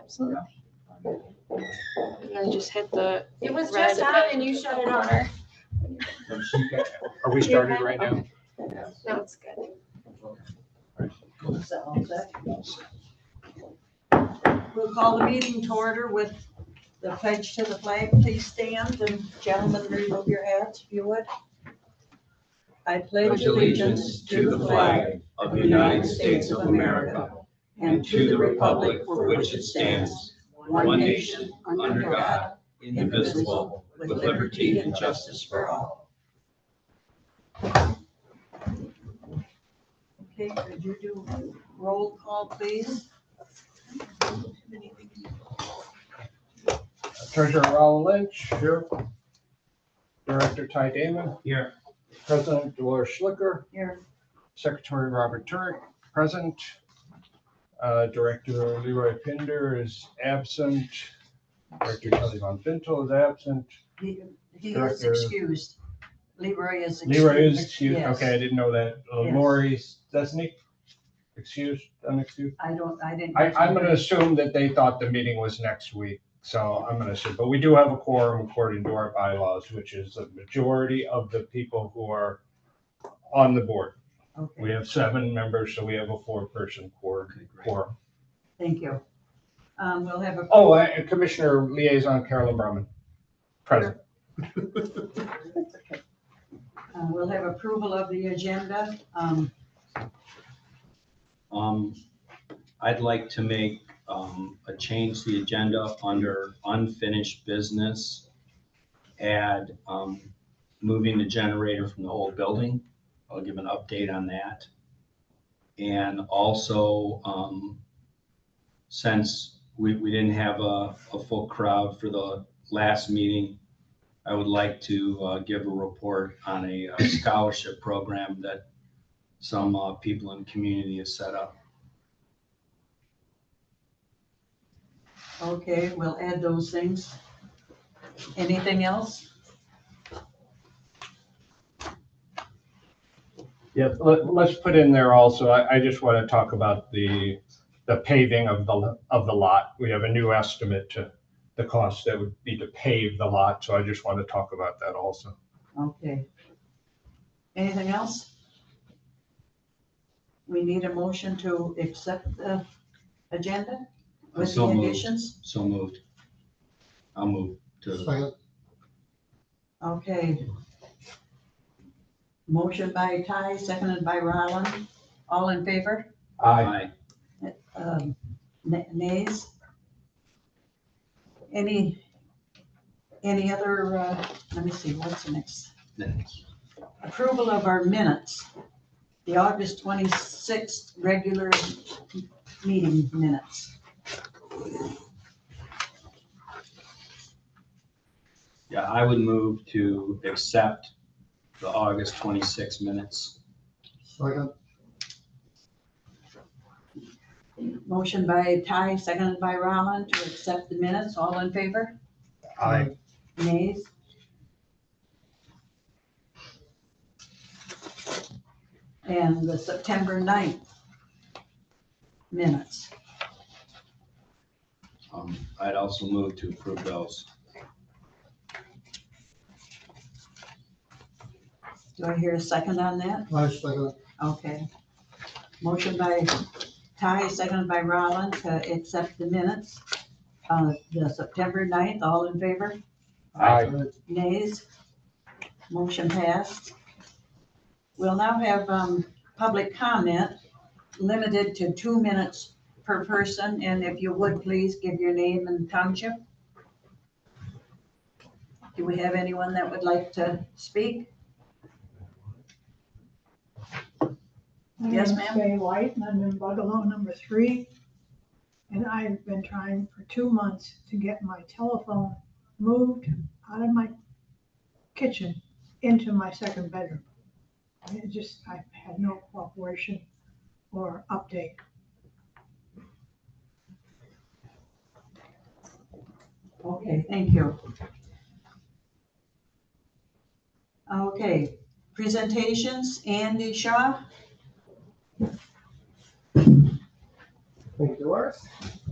Absolutely. And then just hit the It was red just on and you shut it off. corner. Are we started right now? No, it's good. We'll call the meeting to order with the pledge to the flag. Please stand, and gentlemen, remove your hats if you would. I pledge allegiance to the flag of the United States of America and to the republic for which it stands, one nation, under God, indivisible, with liberty and justice for all. Okay, could you do roll call, please? Treasurer Raul Lynch. Here. Director Ty Damon. Here. President Dolores Schlicker. Here. Secretary Robert Turek, present. Director Leroy Pinder is absent. Director Kelly Von Fintel is absent. He is Director- excused. Leroy is excused. Leroy is excused. Yes. Okay, I didn't know that. Yes. Lori Stesnik, excused, unexcused. I didn't. I'm gonna assume that they thought the meeting was next week, so I'm gonna assume, but we do have a quorum according to our bylaws, which is the majority of the people who are on the board. We Okay, have 7 members, so we have a 4-person quorum. thank you. We'll have a. Oh, and Commissioner Liaison Carolyn Brumman, present. We'll have approval of the agenda. I'd like to make a change to the agenda under unfinished business. Add moving the generator from the old building. I'll give an update on that. And also, since we didn't have a full crowd for the last meeting, I would like to give a report on a scholarship program that some people in the community have set up. Okay, we'll add those things. Anything else? Yeah, let's put in there also, I just want to talk about the paving of the lot. We have a new estimate to the cost that would be to pave the lot, so I just want to talk about that also. Okay. Anything else? We need a motion to accept the agenda with the So moved. additions? So moved. I'll move to. Okay. Motion by Ty, seconded by Rollin. All in favor? Aye. Nays? Any other, let me see, what's the next? Approval of our minutes, the August 26th regular meeting minutes. Yeah, I would move to accept the August 26 minutes. Motion by Ty, seconded by Rollin to accept the minutes. All in favor? Aye. Nays? And the September 9th minutes. I'd also move to approve those. Do I hear a second on that? I second. Okay. Motion by Ty, seconded by Rollin to accept the minutes. The September 9th, all in favor? Aye. Nays? Motion passed. We'll now have public comment limited to 2 minutes per person, and if you would, please give your name and township. Do we have anyone that would like to speak? Yes, ma'am. My name is Faye White, and I'm in Bugalow number 3. And I've been trying for 2 months to get my telephone moved out of my kitchen into my second bedroom. I've had no cooperation or update. Okay, thank you. Okay, presentations, Andy Shaw. Thank you, Doris.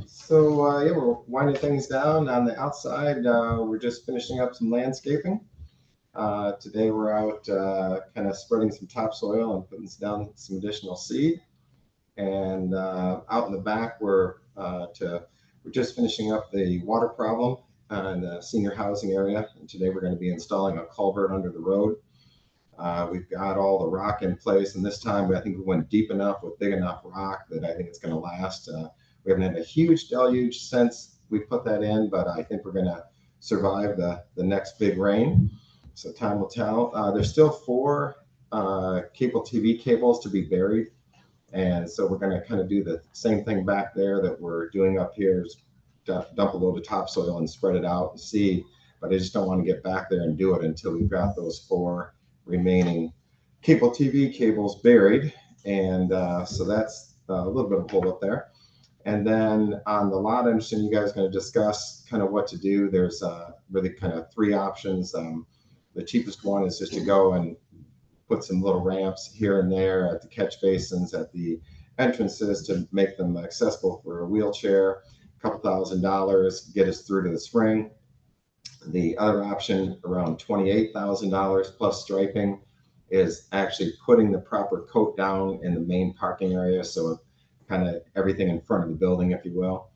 So Yeah, we're winding things down on the outside. We're just finishing up some landscaping. Today we're out kind of spreading some topsoil and putting down some additional seed. And out in the back, we're just finishing up the water problem in the senior housing area. And today we're going to be installing a culvert under the road. We've got all the rock in place, and this time I think we went deep enough with big enough rock that I think it's going to last. We haven't had a huge deluge since we put that in, but I think we're going to survive the next big rain. So time will tell. There's still 4 cable TV cables to be buried. And so we're going to kind of do the same thing back there that we're doing up here, is dump a load of topsoil and spread it out and seed. But I just don't want to get back there and do it until we've got those 4 remaining cable TV cables buried. And so that's a little bit of hold up there. And then on the lot, I understand you guys are going to discuss kind of what to do. There's really kind of 3 options. The cheapest one is just to go and put some little ramps here and there at the catch basins, at the entrances, to make them accessible for a wheelchair. A couple $1,000, get us through to the spring. The other option, around $28,000 plus striping, is actually putting the proper coat down in the main parking area, so kind of everything in front of the building, if you will.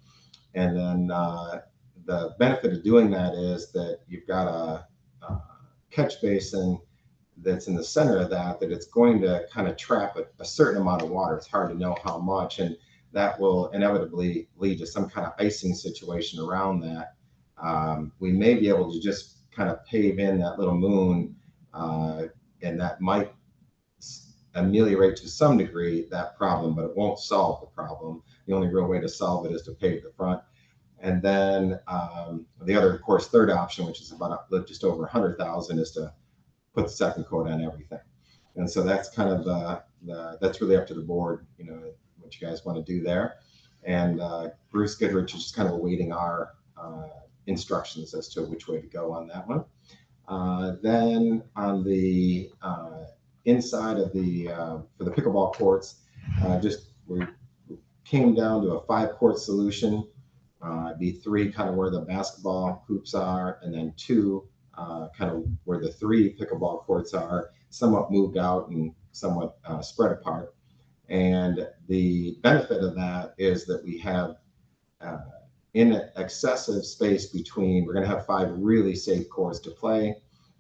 And then the benefit of doing that is that you've got a catch basin that's in the center of that it's going to kind of trap a certain amount of water. It's hard to know how much, and that will inevitably lead to some kind of icing situation around that. We may be able to just kind of pave in that little moon, and that might ameliorate to some degree that problem, but it won't solve the problem. The only real way to solve it is to pave the front. And then the other, of course, third option, which is about just over 100,000, is to put the second coat on everything. And so that's kind of that's really up to the board, what you guys want to do there. And Bruce Goodrich is just kind of awaiting our instructions as to which way to go on that one. Then on the inside of for the pickleball courts, we came down to a 5-court solution. It'd be 3 kind of where the basketball hoops are, and then 2 kind of where the 3 pickleball courts are, somewhat moved out and somewhat spread apart. And the benefit of that is that we have in excessive space between, we're going to have 5 really safe courts to play.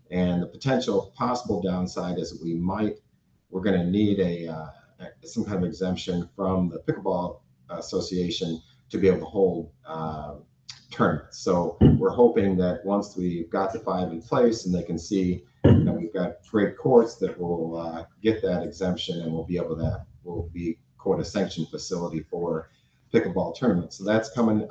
And the potential possible downside is that we're going to need some kind of exemption from the Pickleball Association to be able to hold tournaments. So we're hoping that once we've got the 5 in place and they can see we've got great courts, that we'll get that exemption, and we'll be quote a sanctioned facility for pickleball tournaments. So that's coming.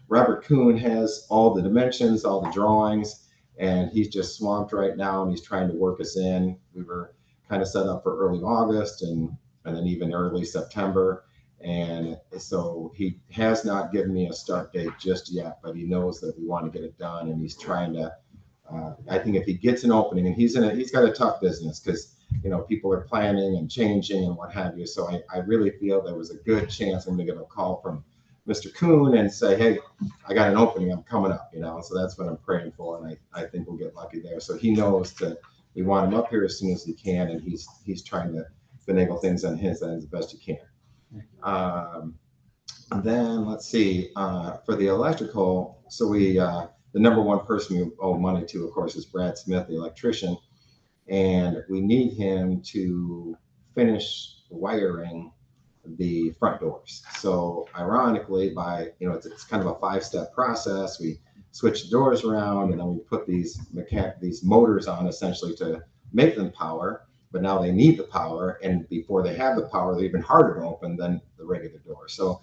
Robert Kuhn has all the dimensions, all the drawings, and he's just swamped right now, and he's trying to work us in. We were kind of set up for early August and then even early September. And so he has not given me a start date just yet, but he knows that we want to get it done, and he's trying to. I think if he gets an opening, and he's got a tough business because people are planning and changing and what have you. So I really feel there was a good chance I'm going to get a call from Mr. Kuhn and say, hey, I got an opening, I'm coming up. So that's what I'm praying for, and I think we'll get lucky there. So he knows that we want him up here as soon as he can, and he's trying to finagle things on his end as best he can. Then let's see, for the electrical, so the number one person we owe money to, of course, is Brad Smith, the electrician, and we need him to finish wiring the front doors. So ironically, it's kind of a 5-step process. We switch the doors around, and then we put these motors on essentially to make them power. But now they need the power, and before they have the power, they're even harder to open than the regular door. So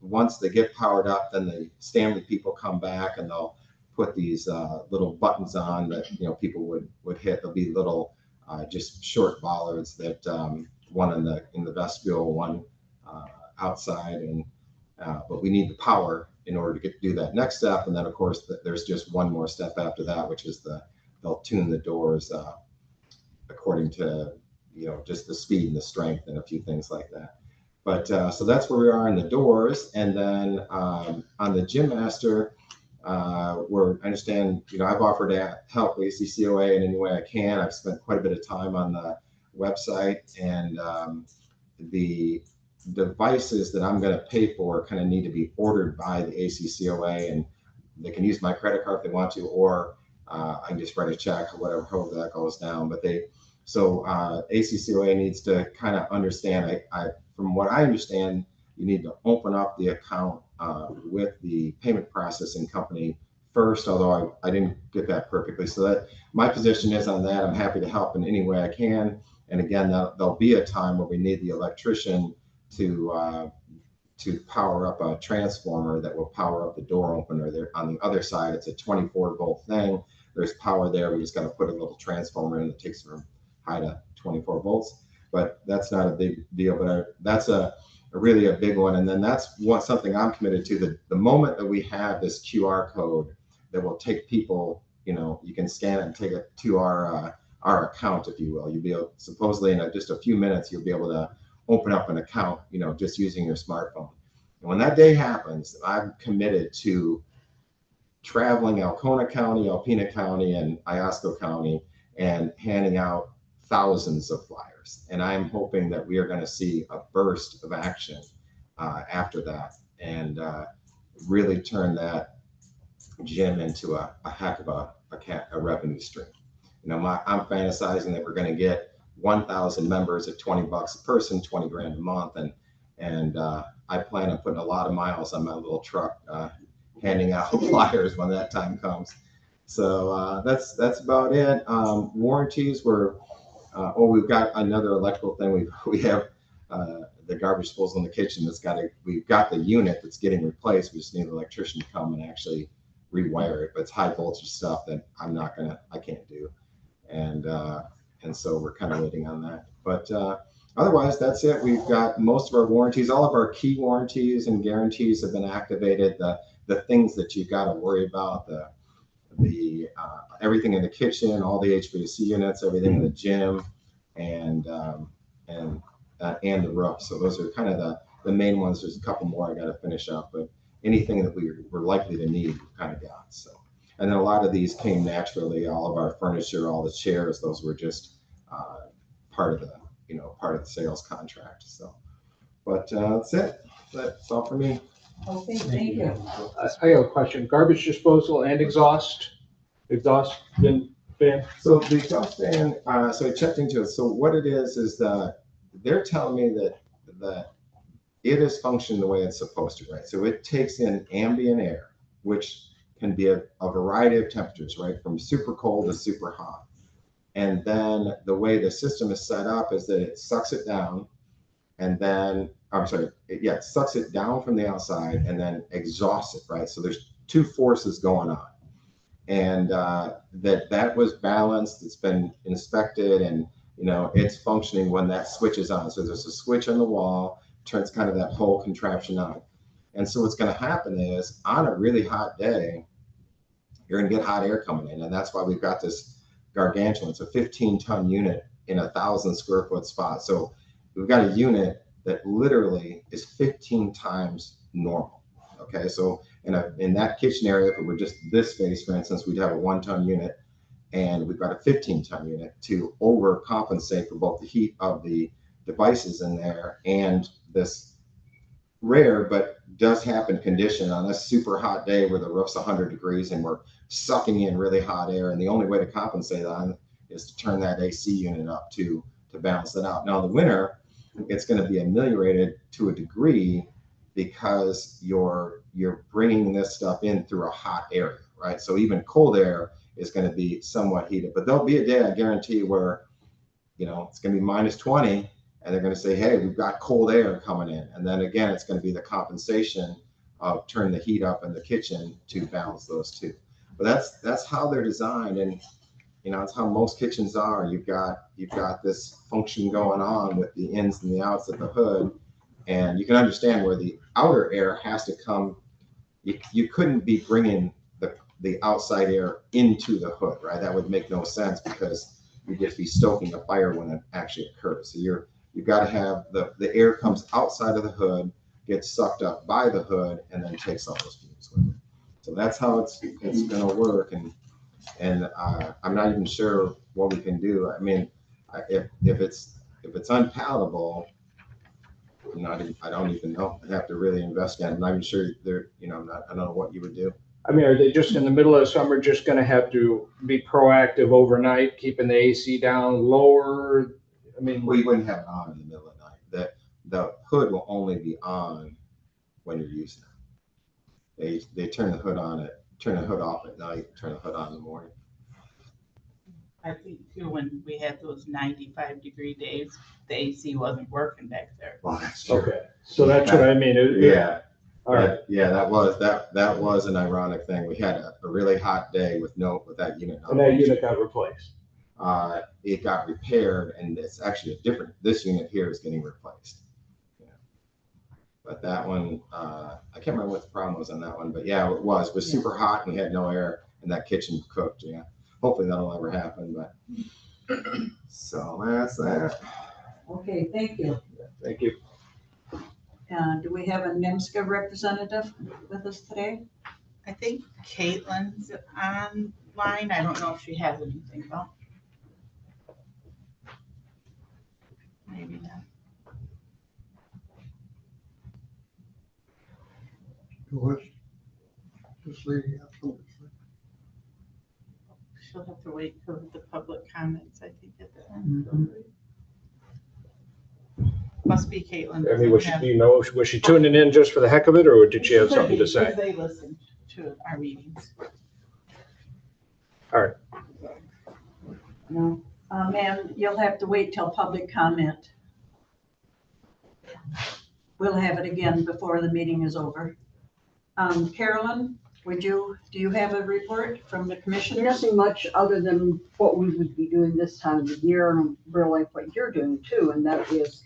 once they get powered up, then the Stanley people come back and they'll put these little buttons on that people would hit. There'll be little just short bollards that one in the vestibule, one outside, and but we need the power in order to do that next step. And then of course there's just one more step after that, which is they'll tune the doors according to just the speed and the strength and a few things like that. But so that's where we are in the doors. And then on the Gym Master, I understand, I've offered to help ACCOA in any way I can. I've spent quite a bit of time on the website, and the devices that I'm going to pay for kind of need to be ordered by the ACCOA, and they can use my credit card if they want to, or I can just write a check or whatever, however that goes down. But ACCOA needs to kind of understand, from what I understand, you need to open up the account with the payment processing company first, although I didn't get that perfectly. So that my position is on that. I'm happy to help in any way I can. And again, there'll be a time where we need the electrician to power up a transformer that will power up the door opener. There on the other side, it's a 24-volt thing. There's power there. We just got to put a little transformer in that takes from high to 24 volts. But that's not a big deal. But that's really a big one. And then that's something I'm committed to. The moment that we have this QR code that will take people, you can scan it and take it to our account, if you will. You'll be able, supposedly in just a few minutes, you'll be able to open up an account, just using your smartphone. And when that day happens, I'm committed to traveling Alcona County, Alpena County, and Iosco County and handing out thousands of flyers. And I'm hoping that we are going to see a burst of action after that, and really turn that gym into a heck of a revenue stream. I'm fantasizing that we're going to get 1,000 members at $20 a person, 20 grand a month, and I plan on putting a lot of miles on my little truck, handing out flyers when that time comes. So that's about it. Warranties were, we've got another electrical thing. We have the garbage disposal in the kitchen we've got the unit that's getting replaced. We just need an electrician to come and actually rewire it, but it's high voltage stuff that I can't do. And so we're kind of waiting on that. But otherwise, that's it. We've got most of our warranties, all of our key warranties and guarantees have been activated. The things that you've got to worry about, the everything in the kitchen, all the HVAC units, everything in the gym, and the roof. So those are kind of the main ones. There's a couple more I got to finish up, but anything that we're likely to need, we've kind of got. So, and then a lot of these came naturally. All of our furniture, all the chairs, those were just part of the sales contract. So, but that's it. That's all for me. Okay, thank you. I have a question. Garbage disposal and exhaust fan? So the exhaust fan, so I checked into it. So what it is that they're telling me that it is functioning the way it's supposed to, right? So it takes in ambient air, which can be a variety of temperatures, right? From super cold to super hot. And then the way the system is set up is that it sucks it down, and then, it sucks it down from the outside and then exhausts it, right? So there's two forces going on. And that was balanced. It's been inspected, and it's functioning when that switch is on. So there's a switch on the wall, turns kind of that whole contraption on. And so what's going to happen is on a really hot day, you're going to get hot air coming in, and that's why we've got this gargantuan. It's a 15-ton unit in a 1,000 square foot spot. So we've got a unit that literally is 15 times normal. Okay, so in that kitchen area, if it were just this space, for instance, we'd have a 1-ton unit, and we've got a 15-ton unit to overcompensate for both the heat of the devices in there and this rare but does happen condition on a super hot day where the roof's 100 degrees and we're sucking in really hot air, and the only way to compensate on is to turn that AC unit up to balance it out. Now in the winter, it's going to be ameliorated to a degree because you're bringing this stuff in through a hot area, right? So even cold air is going to be somewhat heated, but there'll be a day, I guarantee, where it's going to be -20, and they're going to say, hey, we've got cold air coming in. And then again, it's going to be the compensation of turn the heat up in the kitchen to balance those two. But that's how they're designed, and it's how most kitchens are. You've got this function going on with the ins and the outs of the hood, and you can understand where the outer air has to come. You couldn't be bringing the outside air into the hood, right? That would make no sense because you'd just be stoking a fire when it actually occurs. So you're you've got to have the air comes outside of the hood, gets sucked up by the hood, and then takes all those fumes with it. So that's how it's going to work. And I'm not even sure what we can do. I mean, if it's unpalatable, I don't even know. I have to really investigate. I'm not even sure there, I don't know what you would do. I mean, are they just in the middle of summer, just gonna have to be proactive overnight, keeping the AC down lower? I mean, Well, you wouldn't have it on in the middle of the night. The hood will only be on when you're using it. They turn the hood off at night, turn the hood on in the morning. I think too, when we had those 95-degree days, the AC wasn't working back there. Well, that's true. okay, so that's what I mean. Yeah. All right, Yeah, that was an ironic thing. We had a really hot day with that unit. not and that functioning. unit got replaced. It got repaired, and it's actually this unit here is getting replaced. Yeah. But that one, I can't remember what the problem was on that one, but yeah, it was super hot and we had no air, and that kitchen cooked. Yeah, hopefully that'll never happen, but so that's that. Okay, thank you. Thank you. Do we have a NIMSCA representative with us today? I think Caitlin's online. I don't know if she has anything though. Maybe not. What's this lady up to? She'll have to wait for the public comments, I think, at the end. Must be Caitlin. I mean, was she tuning in just for the heck of it, or did she have something to say? Because they listen to our meetings. All right. No. Ma'am, you'll have to wait till public comment. We'll have it again before the meeting is over. Carolyn, do you have a report from the commissioners? Nothing much other than what we would be doing this time of the year, and really what you're doing too, and that is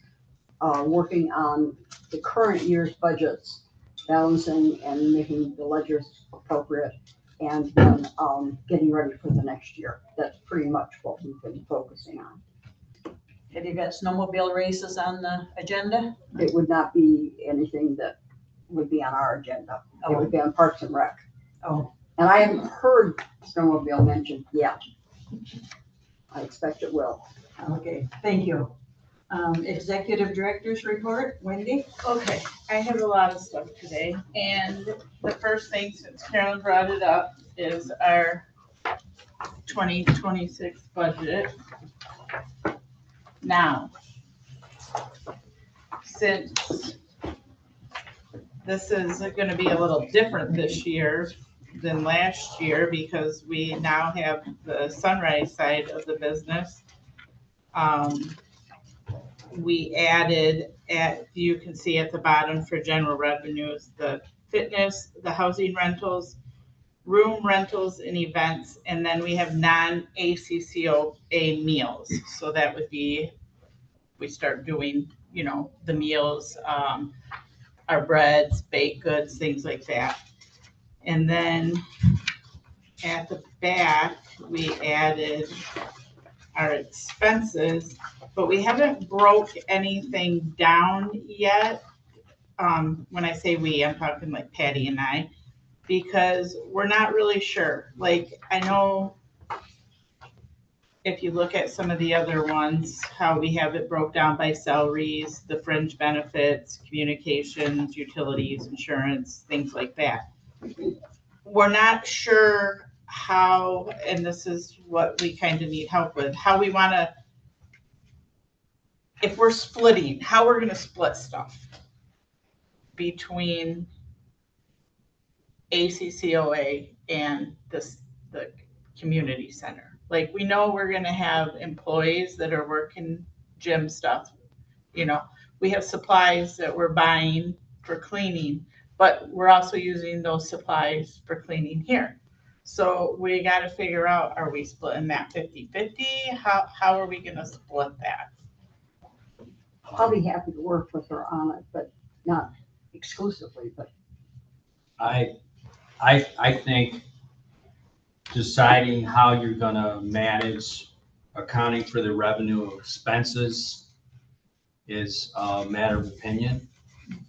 working on the current year's budgets, balancing and making the ledgers appropriate, and then getting ready for the next year. That's pretty much what we've been focusing on. Have you got snowmobile races on the agenda? It would not be anything that would be on our agenda. It would be on Parks and Rec. Oh, And I haven't heard snowmobile mentioned yet. I expect it will. okay, thank you. Executive Director's Report, Wendy? Okay, I have a lot of stuff today, and the first thing, since Carolyn brought it up, is our 2026 budget. Now, since this is gonna be a little different this year than last year, because we now have the Sunrise side of the business, we added you can see at the bottom for general revenues, the fitness, the housing rentals, room rentals and events, and then we have non-ACCOA meals. So that would be, we start doing, the meals, our breads, baked goods, things like that. And then at the back, we added our expenses, but we haven't broke anything down yet. When I say we, I'm talking like Patty and I, because we're not really sure. Like, I know if you look at some of the other ones, how we have it broke down by salaries, the fringe benefits, communications, utilities, insurance, things like that. We're not sure how, and this is what we kind of need help with, how we want to, if we're splitting, how we're going to split stuff between ACCOA and the community center. Like, we know we're going to have employees that are working gym stuff. We have supplies that we're buying for cleaning, but we're also using those supplies for cleaning here. So we got to figure out, are we splitting that 50-50? How are we going to split that? I'll be happy to work with her on it, but not exclusively, but I think deciding how you're gonna manage accounting for the revenue expenses is a matter of opinion.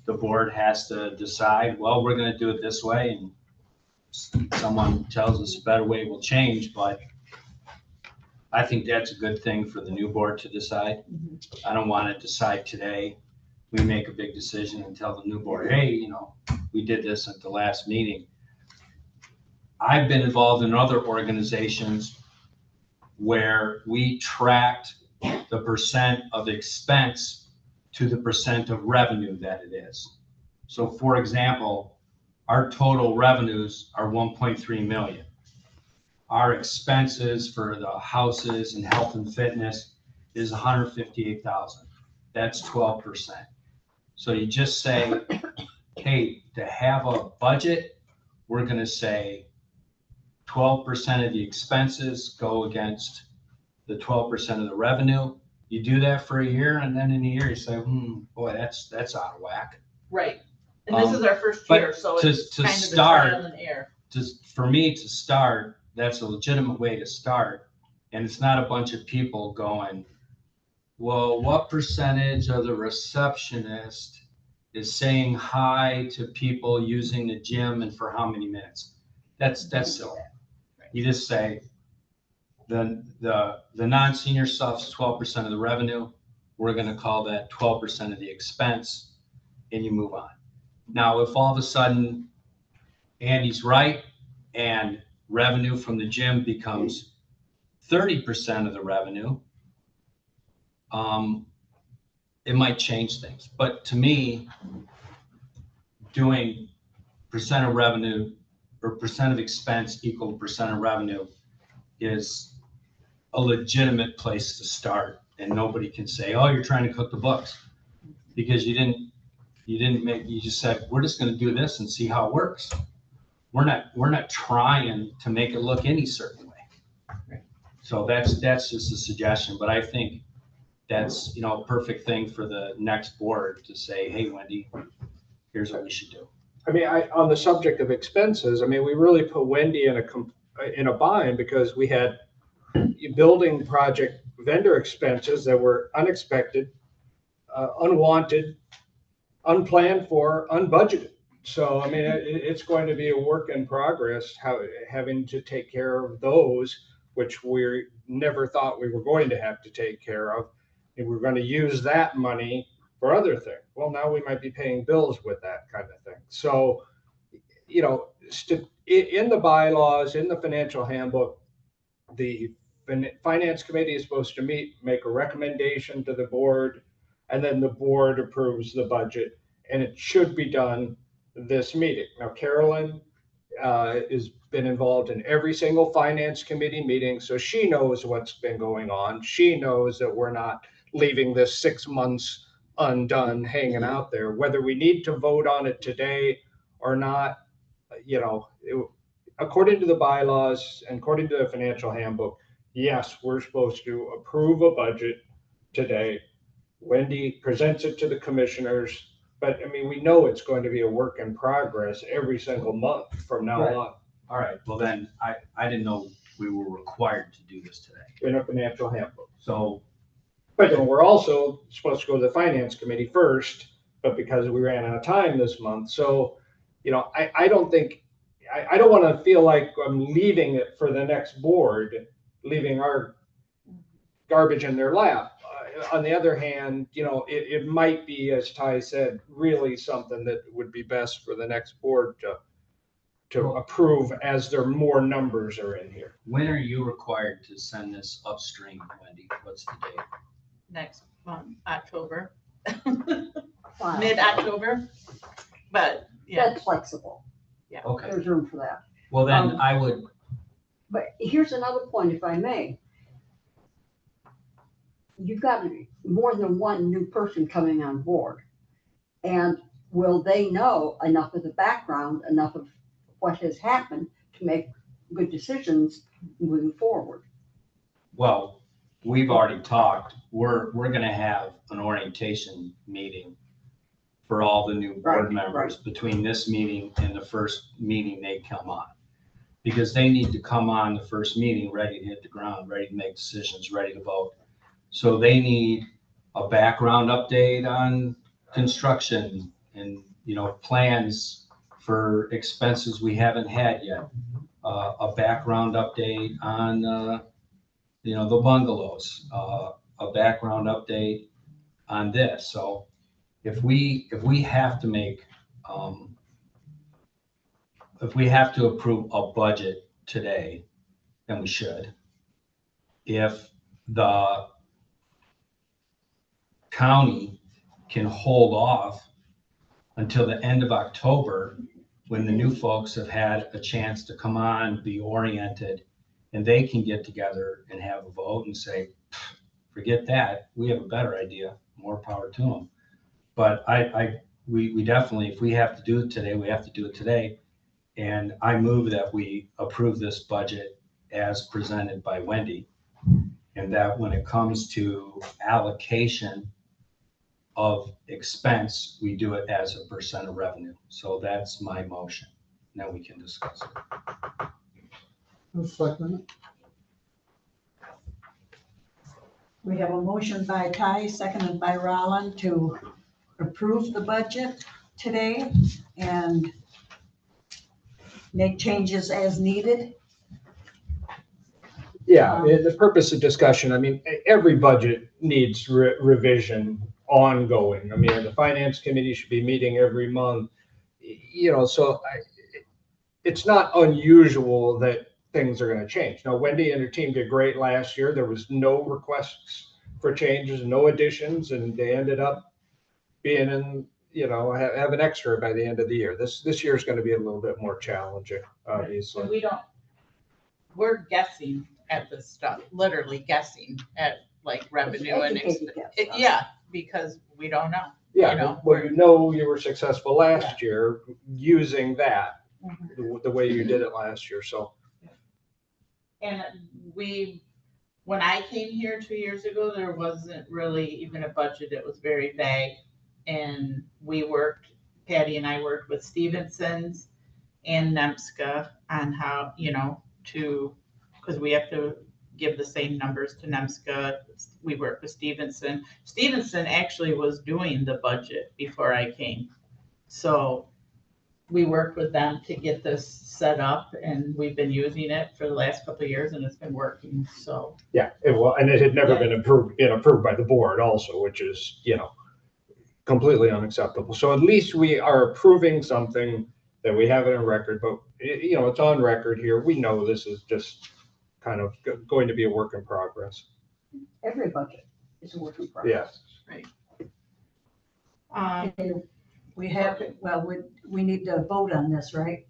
The board has to decide, well, we're gonna do it this way, and someone tells us a better way will change, but I think that's a good thing for the new board to decide. I don't want to decide today. We make a big decision and tell the new board, hey, you know, we did this at the last meeting. I've been involved in other organizations where we tracked the percent of expense to the percent of revenue that it is. So for example, our total revenues are 1.3 million. Our expenses for the houses and health and fitness is 158,000. That's 12%. So you just say, hey, to have a budget, we're gonna say 12% of the expenses go against the 12% of the revenue. You do that for a year, and then in a year you say, boy, that's out of whack. Right. And this is our first but year, so to- it's to kind of a start- trial and error. Just for me to start, that's a legitimate way to start. And it's not a bunch of people going, well, what percentage of the receptionist is saying hi to people using the gym and for how many minutes? That's silly. You just say, the non-senior stuff's 12% of the revenue. We're gonna call that 12% of the expense, and you move on. Now, if all of a sudden Andy's right and revenue from the gym becomes 30% of the revenue, it might change things. But to me, doing percent of revenue or percent of expense equal to percent of revenue is a legitimate place to start. And nobody can say, oh, you're trying to cook the books, because you just said, we're just gonna do this and see how it works. We're not trying to make it look any certain way. So that's just a suggestion, but I think that's, a perfect thing for the next board to say, hey, Wendy, here's what we should do. I mean, on the subject of expenses, I mean, we really put Wendy in a bind because we had building project vendor expenses that were unexpected, unwanted, unplanned for, unbudgeted. So, I mean, it's going to be a work in progress, having to take care of those, which we never thought we were going to have to take care of. And we're going to use that money for other things. Well, now we might be paying bills with that kind of thing. So, in the bylaws, in the financial handbook, the finance committee is supposed to meet, make a recommendation to the board, and then the board approves the budget, and it should be done this meeting. Now, Carolyn has been involved in every single finance committee meeting, so she knows what's been going on. She knows that we're not leaving this 6 months undone, hanging out there. Whether we need to vote on it today or not, according to the bylaws and according to the financial handbook, yes, we're supposed to approve a budget today. Wendy presents it to the commissioners. But I mean, we know it's going to be a work in progress every single month from now on. All right, well then, I didn't know we were required to do this today. In a financial handbook. So, But then we're also supposed to go to the finance committee first, but because we ran out of time this month. So, I don't think, I don't want to feel like I'm leaving it for the next board, leaving our garbage in their lap. On the other hand, it might be, as Ty said, really something that would be best for the next board to approve as there more numbers are in here. when are you required to send this upstream, Wendy? What's the date? Next month, October, Fine. mid-October, but yeah. That's flexible. Okay, There's room for that. well then I would, But here's another point, if I may. You've got more than one new person coming on board. And will they know enough of the background, enough of what has happened to make good decisions moving forward? well, we've already talked. We're gonna have an orientation meeting for all the new board Right, members between this meeting and the first meeting they come on. Because they need to come on the first meeting ready to hit the ground, ready to make decisions, ready to vote. So they need a background update on construction and, plans for expenses we haven't had yet. A background update on, the bungalows, a background update on this. So if we have to make, if we have to approve a budget today, then we should. If the county can hold off until the end of October, when the new folks have had a chance to come on, be oriented, and they can get together and have a vote and say, forget that, we have a better idea, more power to them. But we definitely, if we have to do it today, we have to do it today. And I move that we approve this budget as presented by Wendy. And that when it comes to allocation of expense, we do it as a percent of revenue. So that's my motion. Now we can discuss it. I'll second it. We have a motion by Ty, seconded by Roland to approve the budget today and make changes as needed. Yeah, the purpose of discussion, I mean, every budget needs revision ongoing. I mean, the finance committee should be meeting every month, so it's not unusual that things are gonna change. Now, Wendy and her team did great last year. There was no requests for changes, no additions, and they ended up being in, have an extra by the end of the year. This year is gonna be a little bit more challenging, obviously. And we're guessing at this stuff, literally guessing at like revenue and Educated guess. yeah, because we don't know. Yeah, well, you were successful last year using that, the way you did it last year, so. And when I came here 2 years ago, there wasn't really even a budget. It was very vague. And Patty and I worked with Stevenson's and NEMSCA on how, because we have to give the same numbers to NEMSCA. We work with Stevenson. Stevenson actually was doing the budget before I came. So we worked with them to get this set up, and we've been using it for the last couple of years, and it's been working, so. Yeah, and it had never been approved by the board also, which is, completely unacceptable. So at least we are approving something that we have it on record, but it's on record here. We know this is just kind of going to be a work in progress. Every budget is a work in progress. We have, we need to vote on this, right?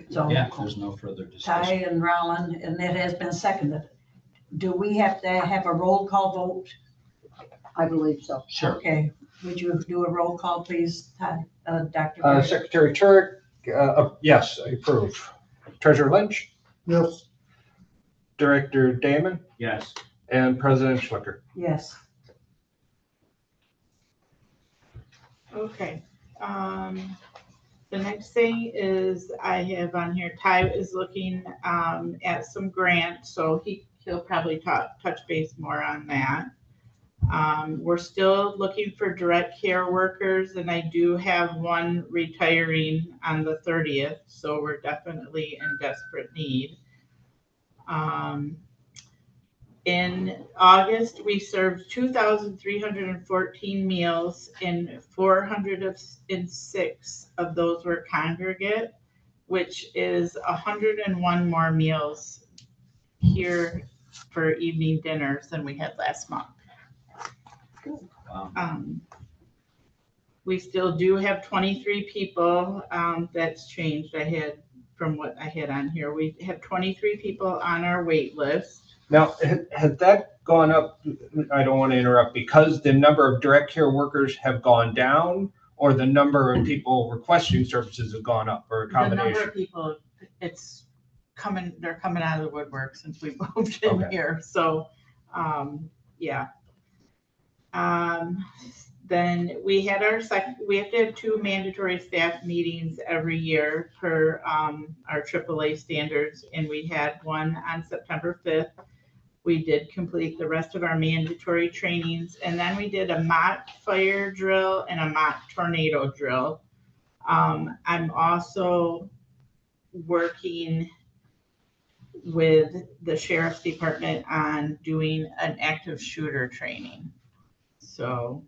So Yeah, there's no further Ty discussion. and Roland, and it has been seconded. Do we have to have a roll call vote? I believe so. Sure. Okay, would you do a roll call, please, Ty, Dr. Berry? Secretary Turek, yes, I approve. Treasurer Lynch, Yes, Director Damon, Yes. and President Schlicker. Yes. Okay, the next thing is I have on here, Ty is looking, at some grants, so he'll probably touch base more on that. We're still looking for direct care workers, and I do have one retiring on the 30th, so we're definitely in desperate need. In August, we served 2,314 meals, and 406 of those were congregate, which is 101 more meals here for evening dinners than we had last month. Wow. We still do have 23 people, that's changed. From what I had on here, we have 23 people on our wait list. Now, has that gone up? I don't want to interrupt, because the number of direct care workers have gone down, or the number of people requesting services have gone up, or a The number combination? of people, they're coming out of the woodwork since we moved in Okay. here, so, yeah. Then we had we have to have 2 mandatory staff meetings every year per, our AAA standards, and we had one on September 5th. We did complete the rest of our mandatory trainings, and then we did a mock fire drill and a mock tornado drill. I'm also working with the sheriff's department on doing an active shooter training. So,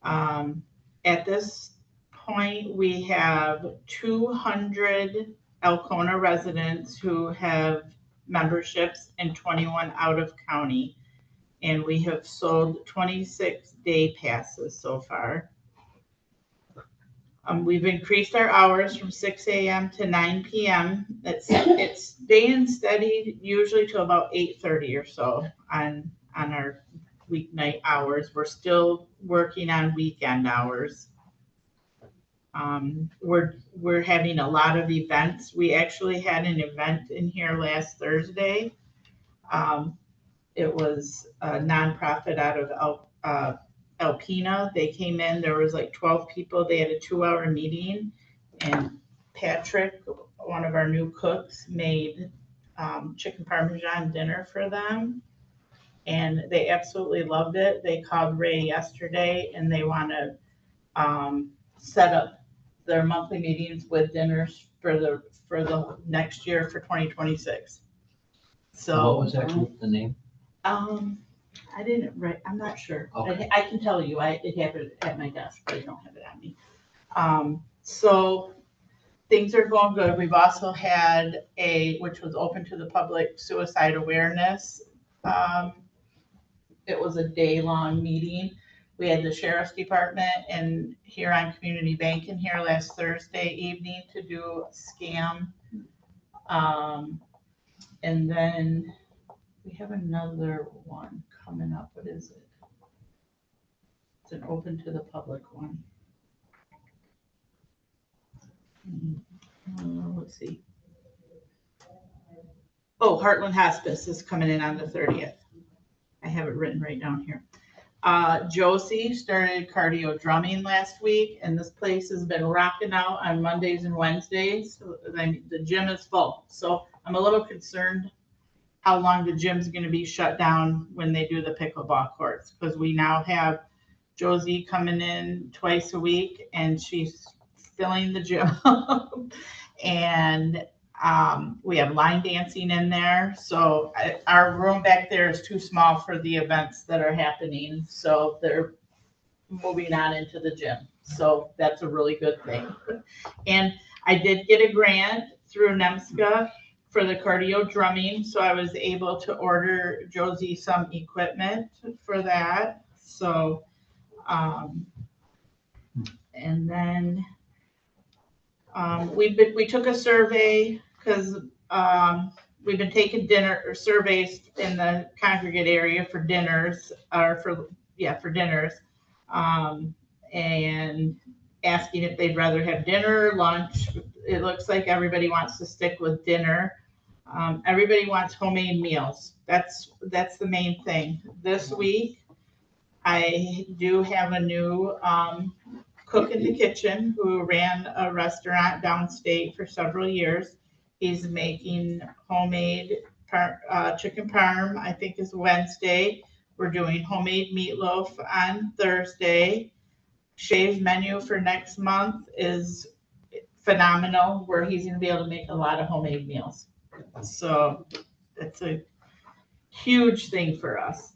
at this point, we have 200 Alcona residents who have memberships in 21 out of county. And we have sold 26 day passes so far. We've increased our hours from 6 a.m. to 9 p.m. It's staying steady usually to about 8:30 or so on our weeknight hours. We're still working on weekend hours. We're having a lot of events. We actually had an event in here last Thursday. It was a nonprofit out of Alpena. They came in, there was like 12 people. They had a 2-hour meeting, and Patrick, one of our new cooks, made chicken parmesan dinner for them, and they absolutely loved it. They called Ray yesterday, and they want to set up their monthly meetings with dinners for the next year for 2026. So What was actually the name? I didn't write, I'm not sure. Okay. I can tell you, it happened at my desk, but I don't have it on me. So things are going good. We've also had which was open to the public, suicide awareness. It was a day-long meeting. We had the sheriff's department and Huron Community Bank in here last Thursday evening to do a scam. And then we have another one coming up. What is it? It's an open to the public one. Let's see. Oh, Heartland Hospice is coming in on the 30th. I have it written right down here. Josie started cardio drumming last week, and this place has been rocking out on Mondays and Wednesdays. The gym is full. So I'm a little concerned how long the gym's going to be shut down when they do the pickleball courts, because we now have Josie coming in twice a week, and she's filling the gym up. And we have line dancing in there. So our room back there is too small for the events that are happening. So they're moving on into the gym. So that's a really good thing. And I did get a grant through NEMSCA for the cardio drumming. So I was able to order Josie some equipment for that. So, and then we took a survey because we've been taking surveys in the congregate area for dinners, for dinners, and asking if they'd rather have dinner or lunch. It looks like everybody wants to stick with dinner. Everybody wants homemade meals. That's the main thing. This week, I do have a new cook in the kitchen who ran a restaurant downstate for several years. He's making homemade chicken parm, I think is Wednesday. We're doing homemade meatloaf on Thursday. Shay's menu for next month is phenomenal, where he's going to be able to make a lot of homemade meals. So it's a huge thing for us.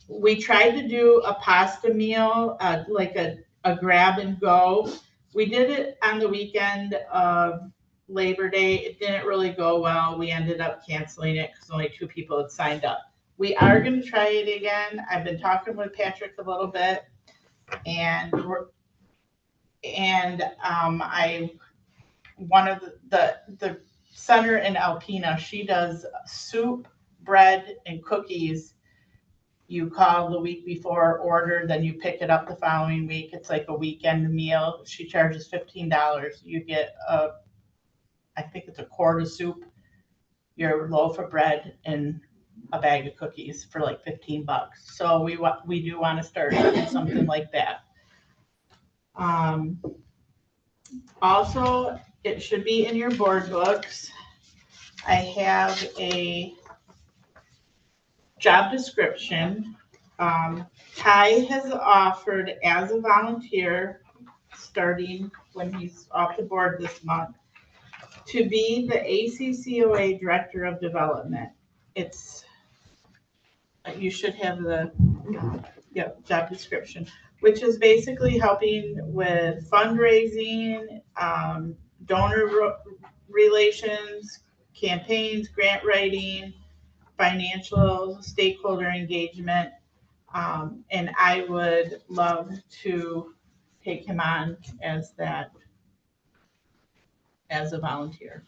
We tried to do a pasta meal, like a grab and go. We did it on the weekend of Labor Day. It didn't really go well. We ended up canceling it because only 2 people had signed up. We are going to try it again. I've been talking with Patrick a little bit, and one of the center in Alpena, she does soup, bread, and cookies. You call the week before, order, then you pick it up the following week. It's like a weekend meal. She charges $15. You get I think it's a quart of soup, your loaf of bread, and a bag of cookies for like $15. So we do want to start doing something like that. Also, it should be in your board books. I have a job description. Ty has offered as a volunteer, starting when he's off the board this month, to be the ACCOA Director of Development. It's, you should have the, job description, which is basically helping with fundraising, donor relations, campaigns, grant writing, financial stakeholder engagement. And I would love to take him on as that, as a volunteer.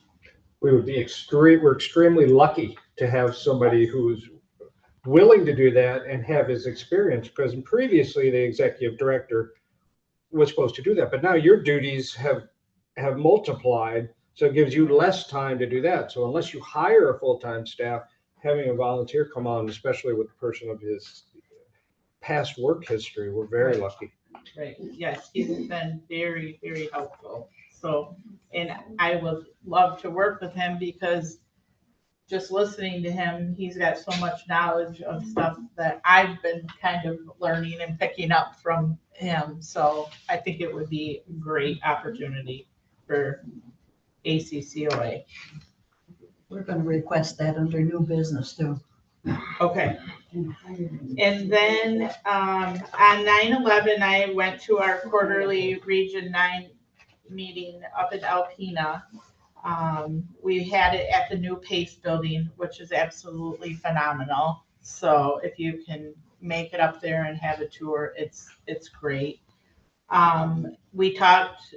We're extremely lucky to have somebody who's willing to do that and have his experience, because previously the executive director was supposed to do that, but now your duties have multiplied, so it gives you less time to do that. So unless you hire a full-time staff, having a volunteer come on, especially with a person of his past work history, we're very lucky. Right, yes, he's been very, very helpful. So, and I would love to work with him because just listening to him, he's got so much knowledge of stuff that I've been kind of learning and picking up from him. So I think it would be a great opportunity for ACCOA. We're gonna request that under new business too. Okay. And then on 9/11, I went to our quarterly Region 9 meeting up in Alpena. We had it at the new Pace building, which is absolutely phenomenal. So if you can make it up there and have a tour, it's great. We talked,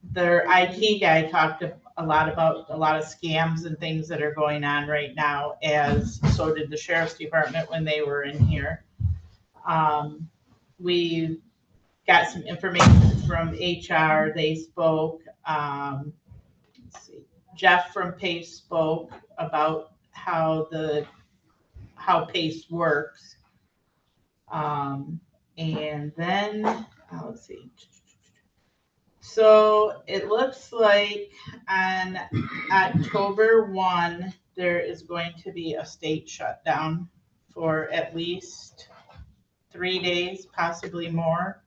their IT guy talked a lot about a lot of scams and things that are going on right now, as so did the sheriff's department when they were in here. We got some information from HR. They spoke. Let's see. Jeff from Pace spoke about how Pace works. And then let's see. So it looks like on October 1, there is going to be a state shutdown for at least 3 days, possibly more.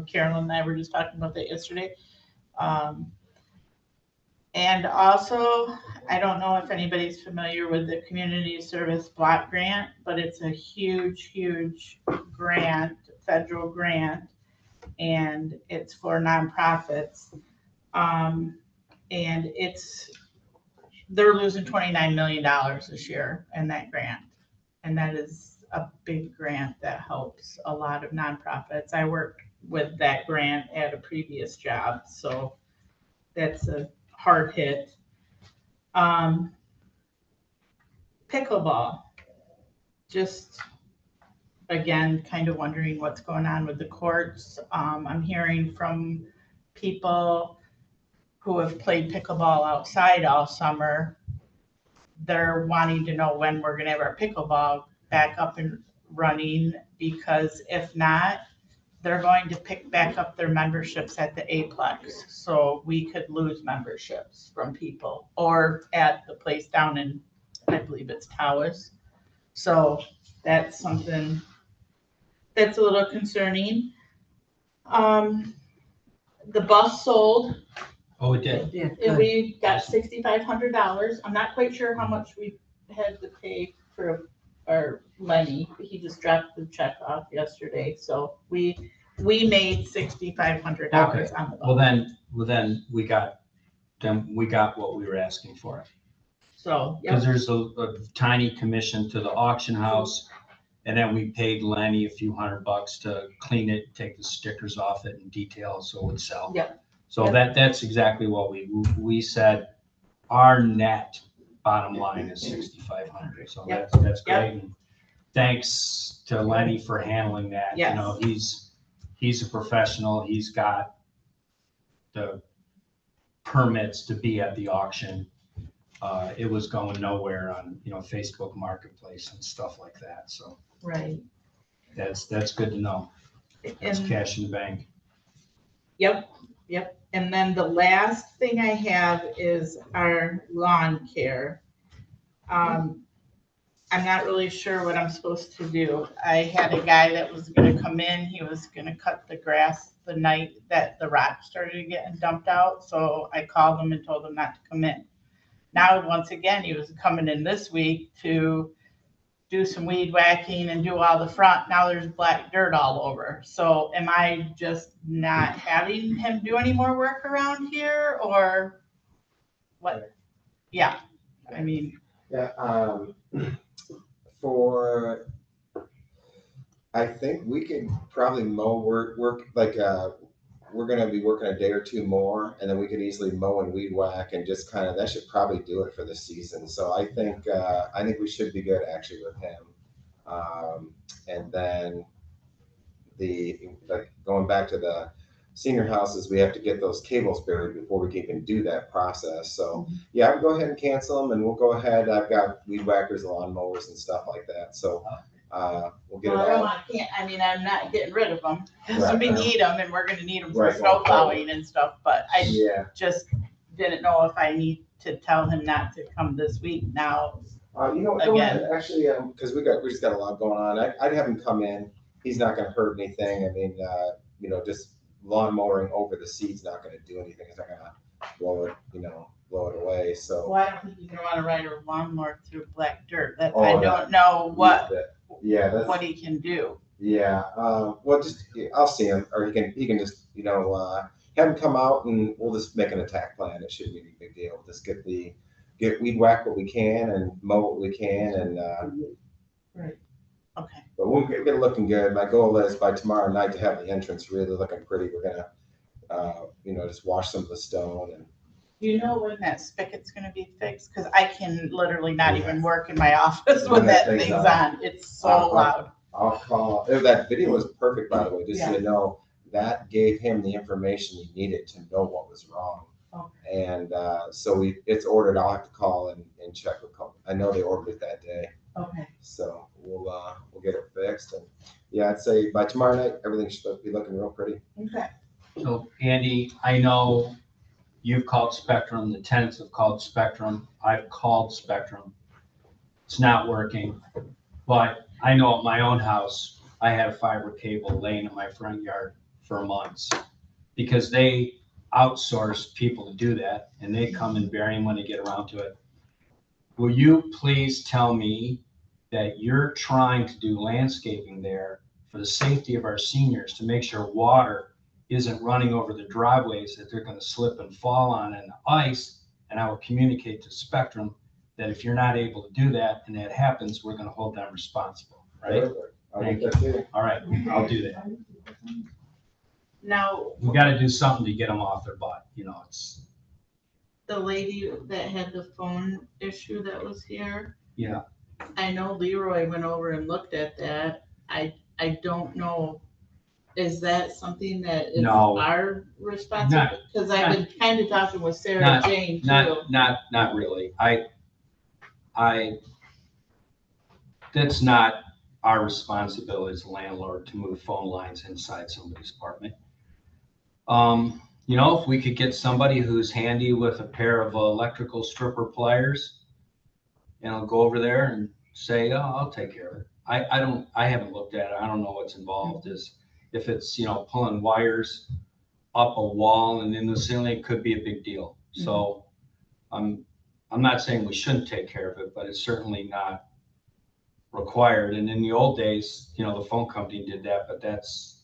Carolyn and I were just talking about that yesterday. And also, I don't know if anybody's familiar with the Community Service Block Grant, but it's a huge, huge grant, federal grant, and it's for nonprofits. And they're losing $29 million this year in that grant. And that is a big grant that helps a lot of nonprofits. I worked with that grant at a previous job, so that's a hard hit. Pickleball, just again, kind of wondering what's going on with the courts. I'm hearing from people who have played pickleball outside all summer. They're wanting to know when we're gonna have our pickleball back up and running, because if not, they're going to pick back up their memberships at the Aplex. So we could lose memberships from people, or at the place down in, I believe it's Tawas. So that's something that's a little concerning. The bus sold. Oh, it did. Yeah, And good. we got $6,500. I'm not quite sure how much we had to pay for our Lenny. He just dropped the check off yesterday, so we made $6,500 on the Well, bus. then we got what we were asking for. So, Because yeah, there's a tiny commission to the auction house, and then we paid Lenny a few $100 to clean it, take the stickers off it, and detail so it would sell. Yep. So Yep. that's exactly what we said. Our net bottom line is 6,500. So Yep. that's Yep. great. And thanks to Lenny for handling that. Yes. You know, he's a professional. He's got the permits to be at the auction. It was going nowhere on, Facebook Marketplace and stuff like that. So right. that's good to know. That's And, cash in the bank. yep. And then the last thing I have is our lawn care. I'm not really sure what I'm supposed to do. I had a guy that was gonna come in, he was gonna cut the grass the night that the rock started getting dumped out, so I called him and told him not to come in. Now, once again, he was coming in this week to do some weed whacking and do all the front. Now there's black dirt all over. So am I just not having him do any more work around here or what? Yeah, I mean, Yeah, for, I think we could probably mow work like, we're gonna be working a day or two more, and then we could easily mow and weed whack and just kind of, that should probably do it for the season. So I think we should be good actually with him. And then like going back to the senior houses, we have to get those cables buried before we can even do that process. So yeah, I would go ahead and cancel them, and we'll go ahead. I've got weed whackers, lawn mowers, and stuff like that. So we'll get it all. I'm not getting rid of them. Right. We need them and we're gonna need them for Right. snow plowing and stuff, but I Yeah. just didn't know if I need to tell him not to come this week now. You know, go ahead, actually, because we just got a lot going on. I'd have him come in. He's not going to hurt anything. I mean, just lawn mowing over the seed's not going to do anything. It's not going to blow it away. So. Well, I don't think he's gonna wanna ride a lawnmower through black dirt. That, Oh, I yeah. don't know what Yeah, he can do. yeah. Well, I'll see him, or he can just have him come out, and we'll just make an attack plan. It shouldn't be a big deal. Just get weed whack what we can and mow what we can, and Okay. but we'll get it looking good. My goal is by tomorrow night to have the entrance really looking pretty. We're gonna just wash some of the stone and. Do you know when that spigot's gonna be fixed? Cause I can literally not even work in my office when that thing's on. It's so loud. I'll call. That video was perfect, by the way. Just so you know, that gave him the information he needed to know what was wrong. Okay. And so it's ordered. I'll have to call and check with them. I know they ordered it that day. Okay. So we'll get it fixed. And yeah, I'd say by tomorrow night everything should be looking real pretty. Okay. So Andy, I know you've called Spectrum, the tenants have called Spectrum, I've called Spectrum. It's not working, but I know at my own house, I had a fiber cable laying in my front yard for months because they outsource people to do that and they come and bury them when they get around to it. Will you please tell me that you're trying to do landscaping there for the safety of our seniors to make sure water isn't running over the driveways that they're going to slip and fall on in the ice, and I will communicate to Spectrum that if you're not able to do that and that happens, we're going to hold them responsible, right? I'll get that to you. All right, I'll do that. Now, We got to do something to get them off their butt, it's, the lady that had the phone issue that was here, yeah. I know Leroy went over and looked at that. I don't know, is that something that is No. our responsibility? Because I've been kind of talking with Sarah Jane too. Not really. That's not our responsibility as a landlord to move phone lines inside somebody's apartment. If we could get somebody who's handy with a pair of electrical stripper pliers, go over there and say, oh, I'll take care of it. I haven't looked at it. I don't know what's involved. If it's, pulling wires up a wall and in the ceiling, it could be a big deal. So I'm not saying we shouldn't take care of it, but it's certainly not required. And in the old days, the phone company did that, but that's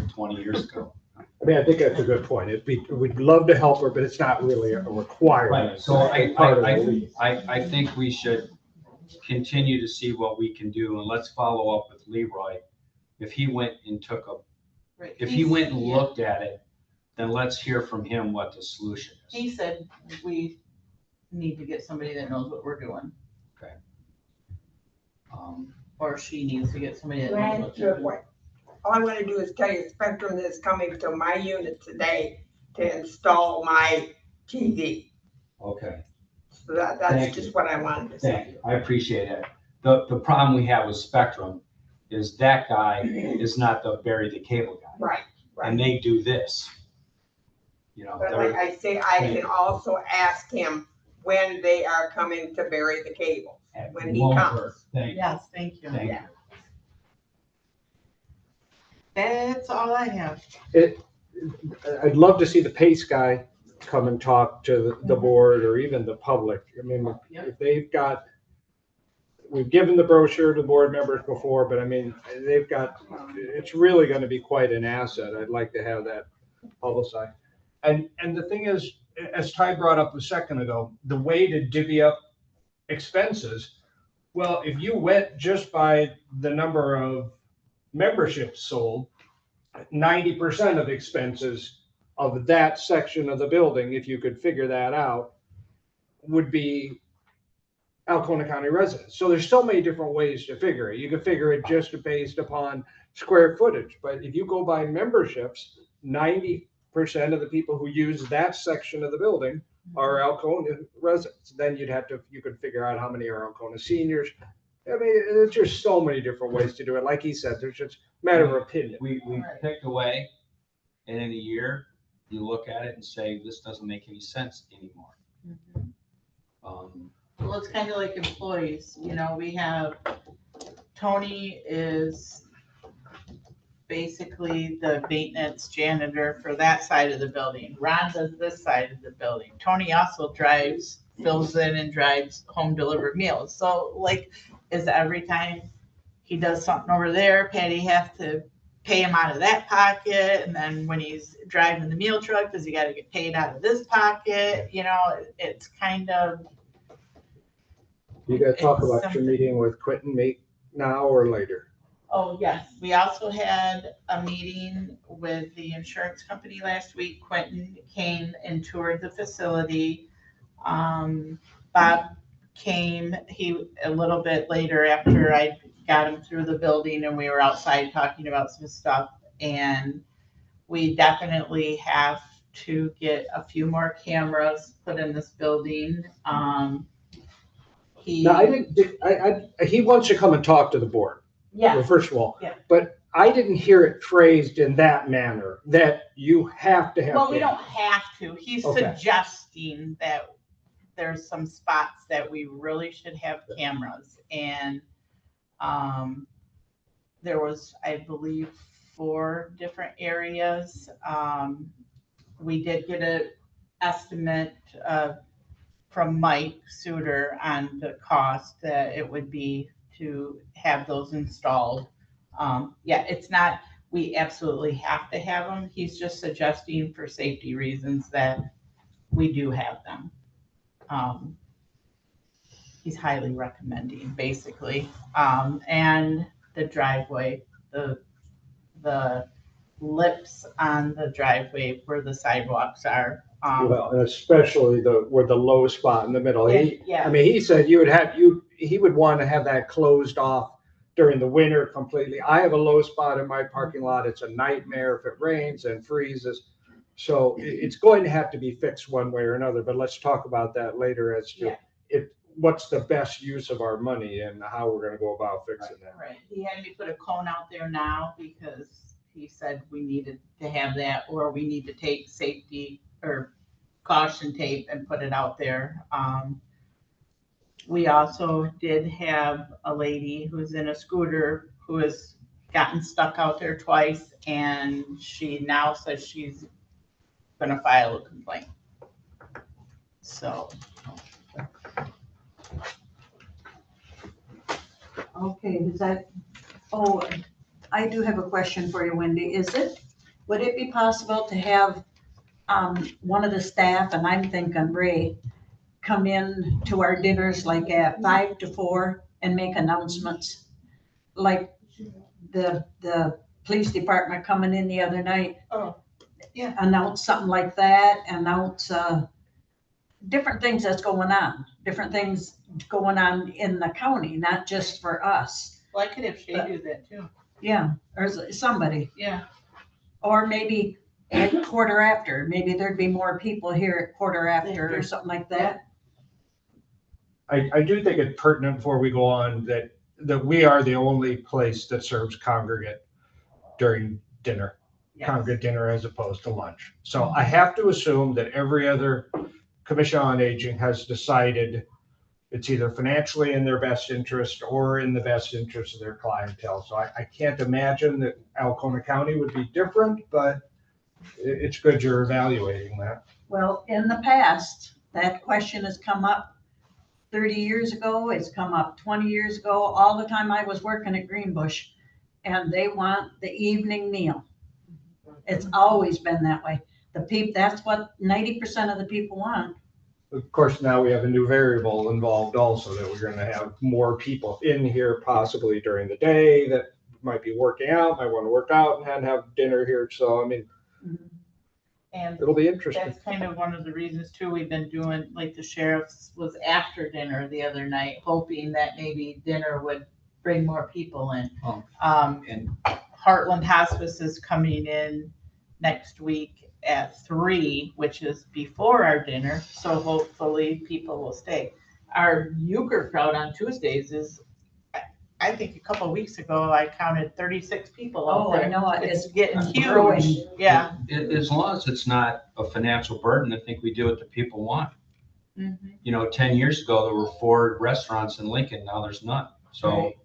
20 years ago. I mean, I think that's a good point. We'd love to help her, but it's not really a requirement. Right, so It's part of the lease. I think we should continue to see what we can do, and let's follow up with Leroy. If he went and looked at it, then let's hear from him what the solution is. He said we need to get somebody that knows what we're doing, Okay. or she needs to get somebody that knows what they're doing. All I want to do is tell you Spectrum is coming to my unit today to install my TV. Okay, So that's Thank just you. what I wanted to say. thank you, I appreciate it. The problem we have with Spectrum is that guy is not the bury the cable guy. Right, And right. they do this. But like I say, I can also ask him when they are coming to bury the cable. when he comes. Thank you. Yes, thank you. Thank you. Yeah. That's all I have. I'd love to see the PACE guy come and talk to the board or even the public. I mean, if they've got, we've given the brochure to board members before, but I mean, they've got, it's really going to be quite an asset. I'd like to have that publicized. And the thing is, as Ty brought up a second ago, the way to divvy up expenses, well, if you went just by the number of memberships sold, 90% of expenses of that section of the building, if you could figure that out, would be Alcona County residents. So there's so many different ways to figure it. You can figure it just based upon square footage, but if you go by memberships, 90% of the people who use that section of the building are Alcona residents. Then you could figure out how many are Alcona seniors. I mean, there's just so many different ways to do it. Like he said, there's just a matter of opinion. We picked away, and in a year, you look at it and say, this doesn't make any sense anymore. Well, it's kind of like employees, you know, we have, Tony is basically the maintenance janitor for that side of the building. Ron does this side of the building. Tony also fills in and drives home delivered meals. So like, is every time he does something over there, Patty has to pay him out of that pocket? And then when he's driving the meal truck, does he got to get paid out of this pocket? You know, it's kind of. You got to talk about your meeting with Quentin now or later. Oh, yes. We also had a meeting with the insurance company last week. Quentin came and toured the facility. Bob came, a little bit later after I got him through the building and we were outside talking about some stuff. And we definitely have to get a few more cameras put in this building. Now, he wants to come and talk to the board. Yeah. Well, first of all, Yeah. But I didn't hear it phrased in that manner, that you have to have. Well, we don't have to. He's Okay. suggesting that there's some spots that we really should have cameras. And there was, I believe, 4 different areas. We did get an estimate from Mike Suter on the cost that it would be to have those installed. Yeah, it's not, we absolutely have to have them. He's just suggesting for safety reasons that we do have them. He's highly recommending, basically. And the driveway, the lips on the driveway where the sidewalks are. Well, and especially where the low spot in the middle. Yeah. I mean, he said he would want to have that closed off during the winter completely. I have a low spot in my parking lot. It's a nightmare if it rains and freezes. So it's going to have to be fixed one way or another, but let's talk about that later as to what's the best use of our money and how we're going to go about fixing that. Right. He had me put a cone out there now because he said we needed to have that, or we need to take safety or caution tape and put it out there. We also did have a lady who's in a scooter who has gotten stuck out there twice, and she now says she's gonna file a complaint. So. Okay, I do have a question for you, Wendy. Would it be possible to have one of the staff, and I'm thinking Ray, come in to our dinners like at 5 to 4 and make announcements? Like the police department coming in the other night. Oh, yeah. Announce something like that, announce different things that's going on, different things going on in the county, not just for us. Well, I could have Shay do that too. Yeah, or somebody. Yeah. Or maybe at quarter after, maybe there'd be more people here at quarter after or something like that. I do think it's pertinent before we go on that we are the only place that serves congregate during dinner, congregate dinner as opposed to lunch. So I have to assume that every other Commission on Aging has decided it's either financially in their best interest or in the best interest of their clientele. So I can't imagine that Alcona County would be different, but it's good you're evaluating that. Well, in the past, that question has come up 30 years ago, it's come up 20 years ago, all the time I was working at Greenbush, and they want the evening meal. It's always been that way. That's what 90% of the people want. Of course, now we have a new variable involved also, that we're gonna have more people in here possibly during the day that might be working out, might wanna work out and have dinner here. So, I mean, And it'll be interesting. that's kind of one of the reasons too, we've been doing, like the sheriff's was after dinner the other night, hoping that maybe dinner would bring more people in. Oh. And Heartland Hospice is coming in next week at 3, which is before our dinner, so hopefully people will stay. Our euchre crowd on Tuesdays is, I think a couple of weeks ago, I counted 36 people out Oh, there. I know, It's getting growing. huge, yeah. As long as it's not a financial burden, I think we do what the people want. Mhm. You know, 10 years ago, there were 4 restaurants in Lincoln, now there's none. So Right.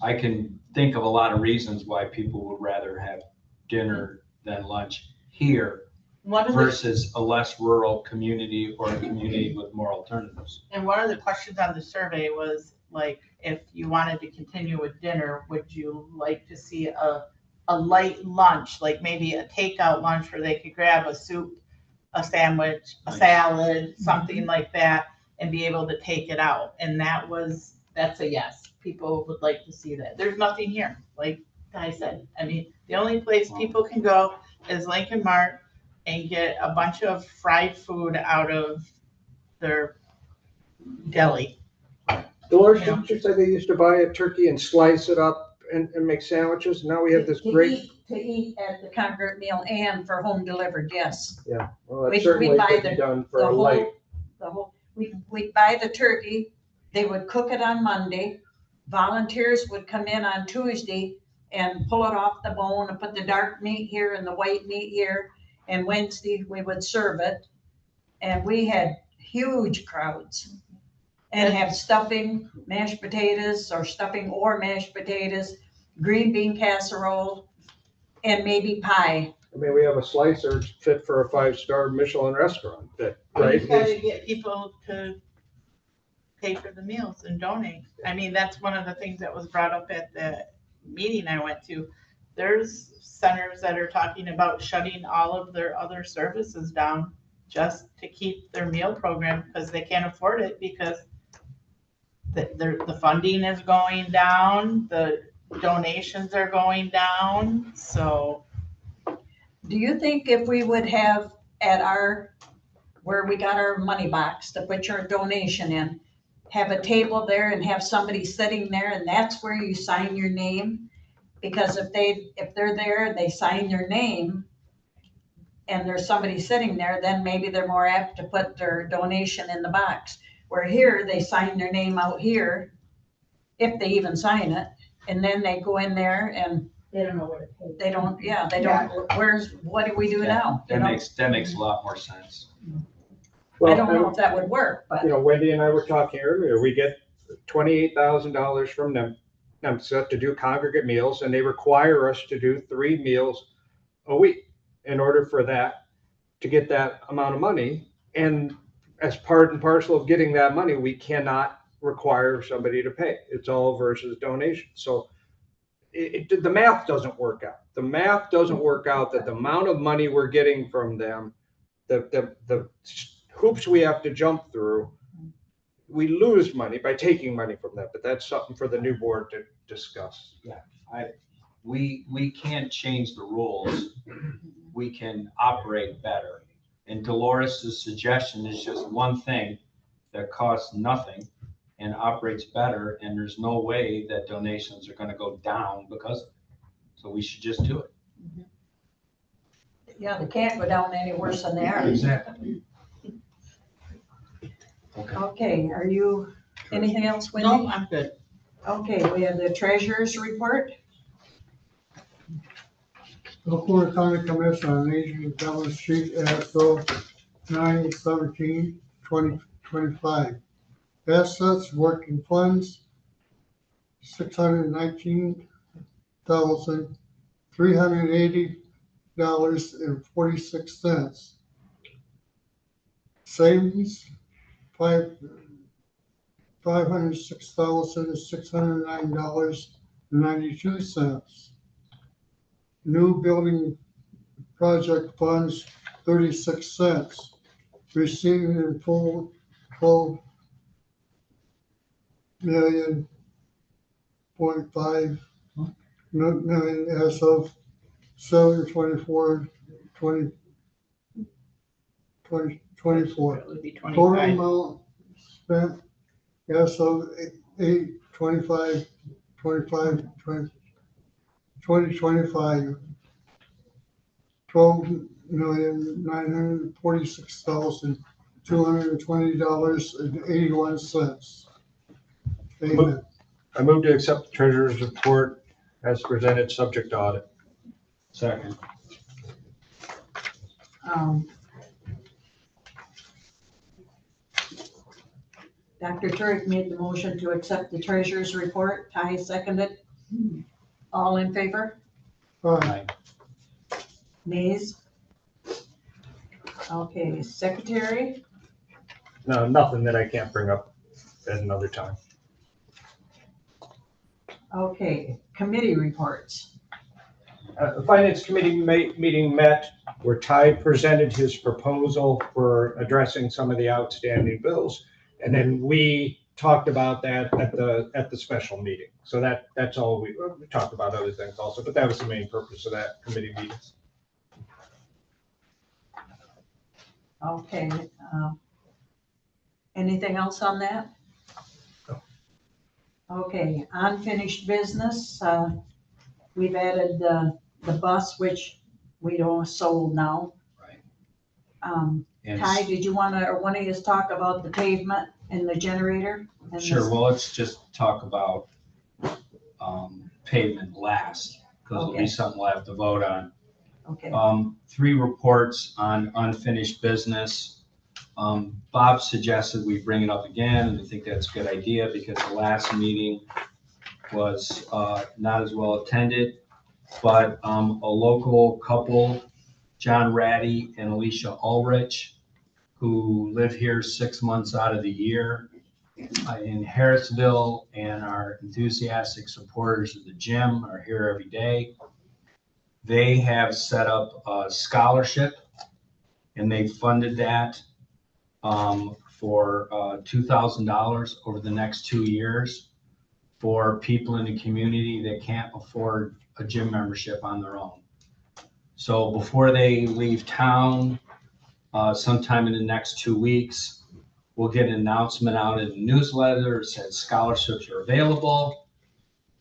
I can think of a lot of reasons why people would rather have dinner than lunch here One of the versus a less rural community or a community with more alternatives. And one of the questions on the survey was like, if you wanted to continue with dinner, would you like to see a light lunch, like maybe a takeout lunch where they could grab a soup, a sandwich, a Nice. salad, something like that, and be able to take it out? And that's a yes. People would like to see that. There's nothing here, like Guy said. I mean, the only place people can go is Lincoln Mart and get a bunch of fried food out of their deli. Dolores, Yeah. didn't you say they used to buy a turkey and slice it up and make sandwiches? Now we have this great, To eat at the Concord meal and for home delivered, yes. yeah, well, We that certainly buy could be done for The a whole, light. we'd buy the turkey, they would cook it on Monday. Volunteers would come in on Tuesday and pull it off the bone and put the dark meat here and the white meat here. And Wednesday, we would serve it. And we had huge crowds. And have stuffing, mashed potatoes, or stuffing or mashed potatoes, green bean casserole, and maybe pie. I mean, we have a slicer fit for a 5-star Michelin restaurant that, right? You gotta get people to pay for the meals and donate. I mean, that's one of the things that was brought up at the meeting I went to. There's centers that are talking about shutting all of their other services down just to keep their meal program because they can't afford it because the funding is going down, the donations are going down, so. Do you think if we would have at where we got our money box to put your donation in, have a table there and have somebody sitting there and that's where you sign your name? Because if they're there, and they sign their name and there's somebody sitting there, then maybe they're more apt to put their donation in the box. Where here, they sign their name out here, if they even sign it, and then they go in there and They don't know where to pay. they don't, what do we do now? You That know? makes a lot more sense. I don't know if that would work, but You know, Wendy and I were talking earlier, we get $28,000 from NEMSA to do congregate meals, and they require us to do 3 meals a week in order for that, to get that amount of money. And as part and parcel of getting that money, we cannot require somebody to pay. It's all versus donation. So the math doesn't work out. The math doesn't work out that the amount of money we're getting from them, the hoops we have to jump through, we lose money by taking money from them, but that's something for the new board to discuss. We can't change the rules. We can operate better. And Dolores' suggestion is just one thing that costs nothing and operates better, and there's no way that donations are gonna go down because of it. So we should just do it. yeah, they can't go down any worse than they are. Exactly. Okay, are you, anything else, No, Wendy? I'm good. Okay, we have the treasurer's report. Elkhorn County Commission on Aging, Government Street, ASO 917. 2025. Assets, working funds, $619,380.46. Savings, $506,609.92. New building project funds, 36 cents. Receiving in full, 12.5 million as of 7/24/2024. That would be Total 25. amount spent as of 8/25/2025, $12,946,220.81. Amen. I move to accept the treasurer's report as presented, subject to audit. Second. Dr. Turk made the motion to accept the treasurer's report. Ty seconded. All in favor? Aye. Nays? Okay, secretary? No, nothing that I can't bring up at another time. Okay, committee reports. The Finance Committee meeting met where Ty presented his proposal for addressing some of the outstanding bills. And then we talked about that at the special meeting. So that's all we talked about other things also, but that was the main purpose of that committee meeting. Okay, anything else on that? No. Okay, unfinished business, we've added the bus, which we don't sold now. Right. Ty, did you wanna, or one of you talk about the pavement and the generator? and Sure, this- well, let's just talk about pavement last, because it'll Okay. be something we'll have to vote on. Okay, 3 reports on unfinished business. Bob suggested we bring it up again, and I think that's a good idea because the last meeting was not as well attended. But a local couple, John Ratty and Alicia Ulrich, who live here 6 months out of the year in Harrisville and are enthusiastic supporters of the gym, are here every day. They have set up a scholarship and they funded that for $2,000 over the next 2 years for people in the community that can't afford a gym membership on their own. So before they leave town, sometime in the next 2 weeks, we'll get an announcement out in the newsletter that says scholarships are available.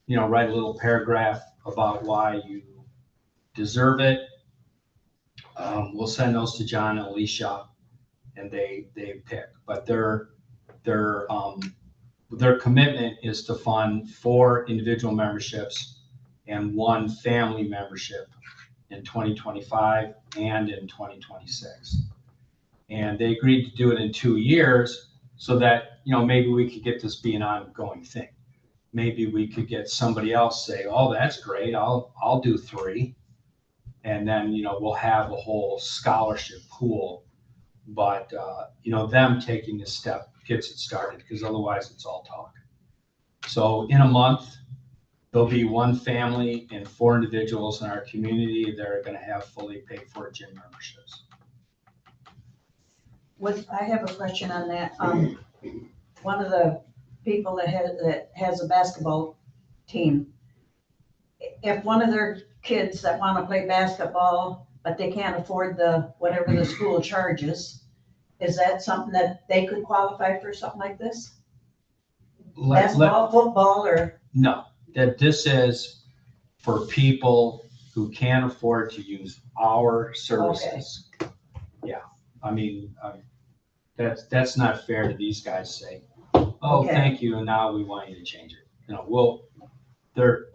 You know, write a little paragraph about why you deserve it. We'll send those to John and Alicia, and they pick. But their commitment is to fund 4 individual memberships and 1 family membership in 2025 and in 2026. And they agreed to do it in 2 years so that, you know, maybe we could get this be an ongoing thing. Maybe we could get somebody else say, oh, that's great, I'll do 3. And then, you know, we'll have a whole scholarship pool. But, you know, them taking this step gets it started because otherwise it's all talk. So in a month, there'll be 1 family and 4 individuals in our community that are going to have fully paid for gym memberships. I have a question on that. One of the people that has a basketball team, if one of their kids that want to play basketball, but they can't afford whatever the school charges, is that something that they could qualify for something like this? Basketball, football, or? No, that this is for people who can't afford to use our services. Yeah, I mean, that's not fair to these guys say, oh, Okay. thank you, and now we want you to change it. You know, they're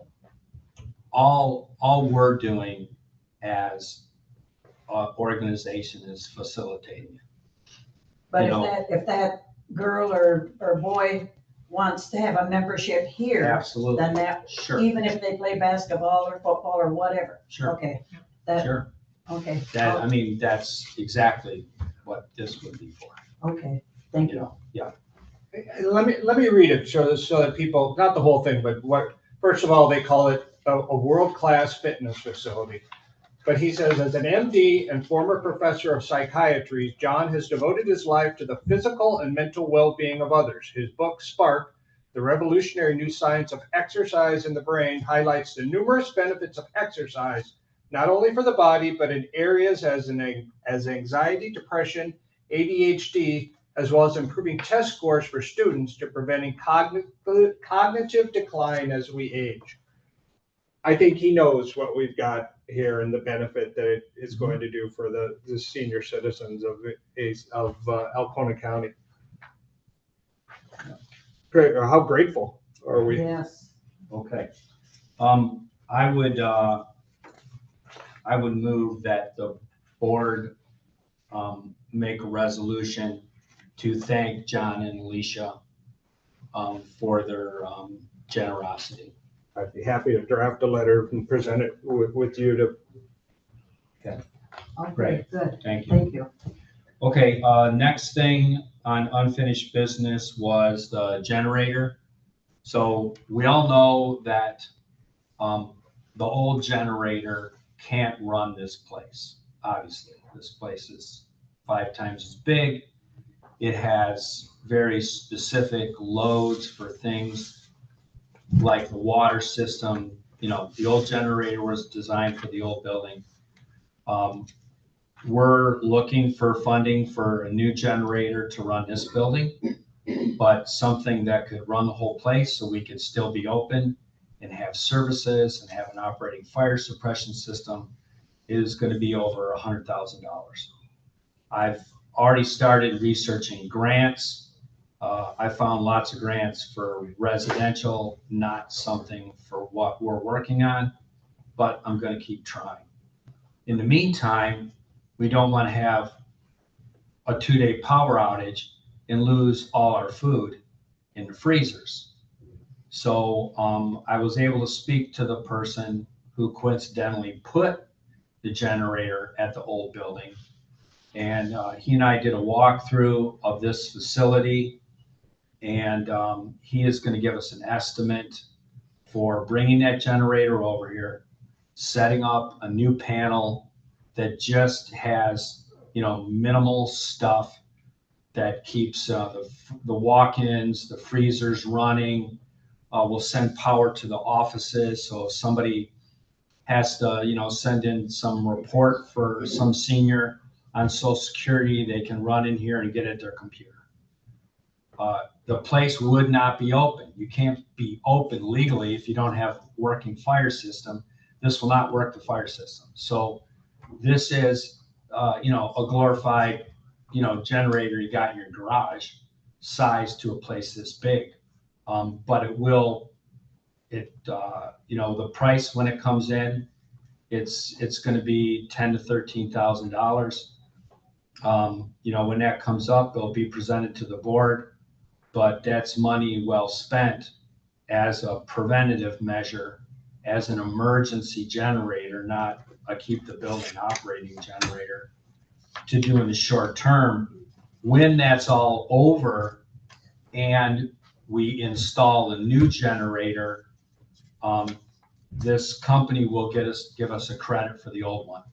all we're doing as an organization is facilitating it. But You know. if that girl or boy wants to have a membership here, Absolutely, then that, sure, even if they play basketball or football or whatever. sure, Okay, that, sure. okay, That, I mean, that's exactly what this would be for, okay, thank you you. know, yeah. Let me read it so that people, not the whole thing, but first of all, they call it a world-class fitness facility. But he says, as an MD and former professor of psychiatry, John has devoted his life to the physical and mental well-being of others. His book, Spark, The Revolutionary New Science of Exercise in the Brain, highlights the numerous benefits of exercise, not only for the body, but in areas as anxiety, depression, ADHD, as well as improving test scores for students to preventing cognitive decline as we age. I think he knows what we've got here and the benefit that it is going to do for the senior citizens of Alcona County. Great, how grateful are we? Yes, Okay. I would move that the board, make a resolution to thank John and Alicia, for their, generosity. I'd be happy to draft a letter and present it with you to. okay, Great. good, Thank you. thank you. Okay, next thing on unfinished business was the generator. So we all know that, the old generator can't run this place. Obviously, this place is 5 times as big. It has very specific loads for things like the water system. You know, the old generator was designed for the old building. We're looking for funding for a new generator to run this building, but something that could run the whole place so we could still be open and have services and have an operating fire suppression system is going to be over $100,000. I've already started researching grants. I found lots of grants for residential, not something for what we're working on, but I'm going to keep trying. In the meantime, we don't want to have a 2-day power outage and lose all our food in the freezers. So I was able to speak to the person who coincidentally put the generator at the old building. And he and I did a walkthrough of this facility. And he is going to give us an estimate for bringing that generator over here, setting up a new panel that just has, you know, minimal stuff that keeps the walk-ins, the freezers running. We'll send power to the offices. So if somebody has to, you know, send in some report for some senior on Social Security, they can run in here and get at their computer. The place would not be open. You can't be open legally if you don't have a working fire system. This will not work the fire system. So this is, you know, a glorified, you know, generator you got in your garage size to a place this big. But it will, you know, the price when it comes in, it's going to be $10,000 to $13,000. You know, when that comes up, it'll be presented to the board, but that's money well spent as a preventative measure, as an emergency generator, not a keep the building operating generator, to do in the short term. When that's all over and we install a new generator, this company will give us a credit for the old one.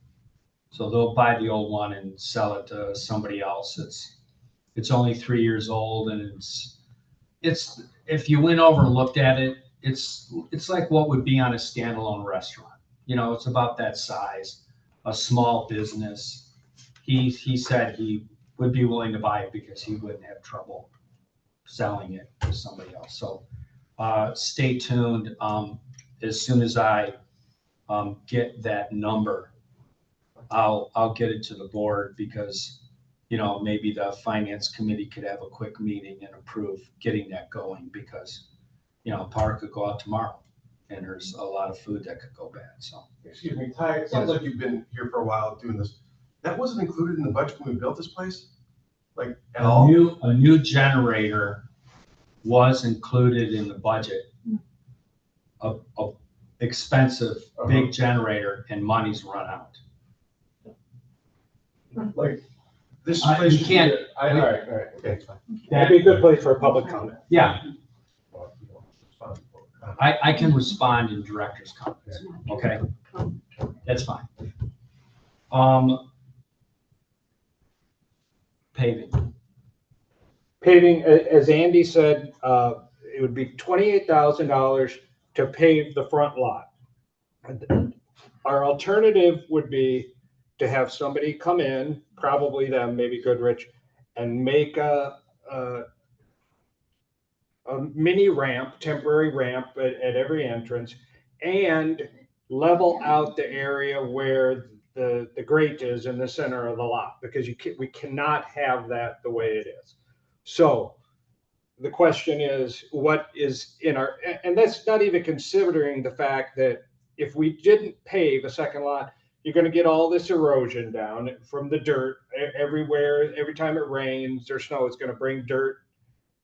So they'll buy the old one and sell it to somebody else. It's only 3 years old, and it's if you went over and looked at it, it's like what would be on a standalone restaurant. You know, it's about that size, a small business. He said he would be willing to buy it because he wouldn't have trouble selling it to somebody else. So stay tuned. As soon as I get that number, I'll get it to the board, because, you know, maybe the finance committee could have a quick meeting and approve getting that going, because, you know, power could go out tomorrow and there's a lot of food that could go bad. So, Excuse me, Ty, it sounds like you've been here for a while doing this. That wasn't included in the budget when we built this place? like at all? A new generator was included in the budget. A expensive, big generator, and money's run out. Like this You place. can't- All right, okay. That- That'd be a good place for a public comment. Yeah, I can respond in director's comments, okay? That's fine. Paving, Paving, as Andy said, it would be $28,000 to pave the front lot. Our alternative would be to have somebody come in, probably them, maybe Goodrich, and make a mini ramp, temporary ramp at every entrance, and level out the area where the grate is in the center of the lot, because we cannot have that the way it is. So the question is, what is in our, and that's not even considering the fact that if we didn't pave a second lot, you're gonna get all this erosion down from the dirt everywhere. Every time it rains or snow, it's gonna bring dirt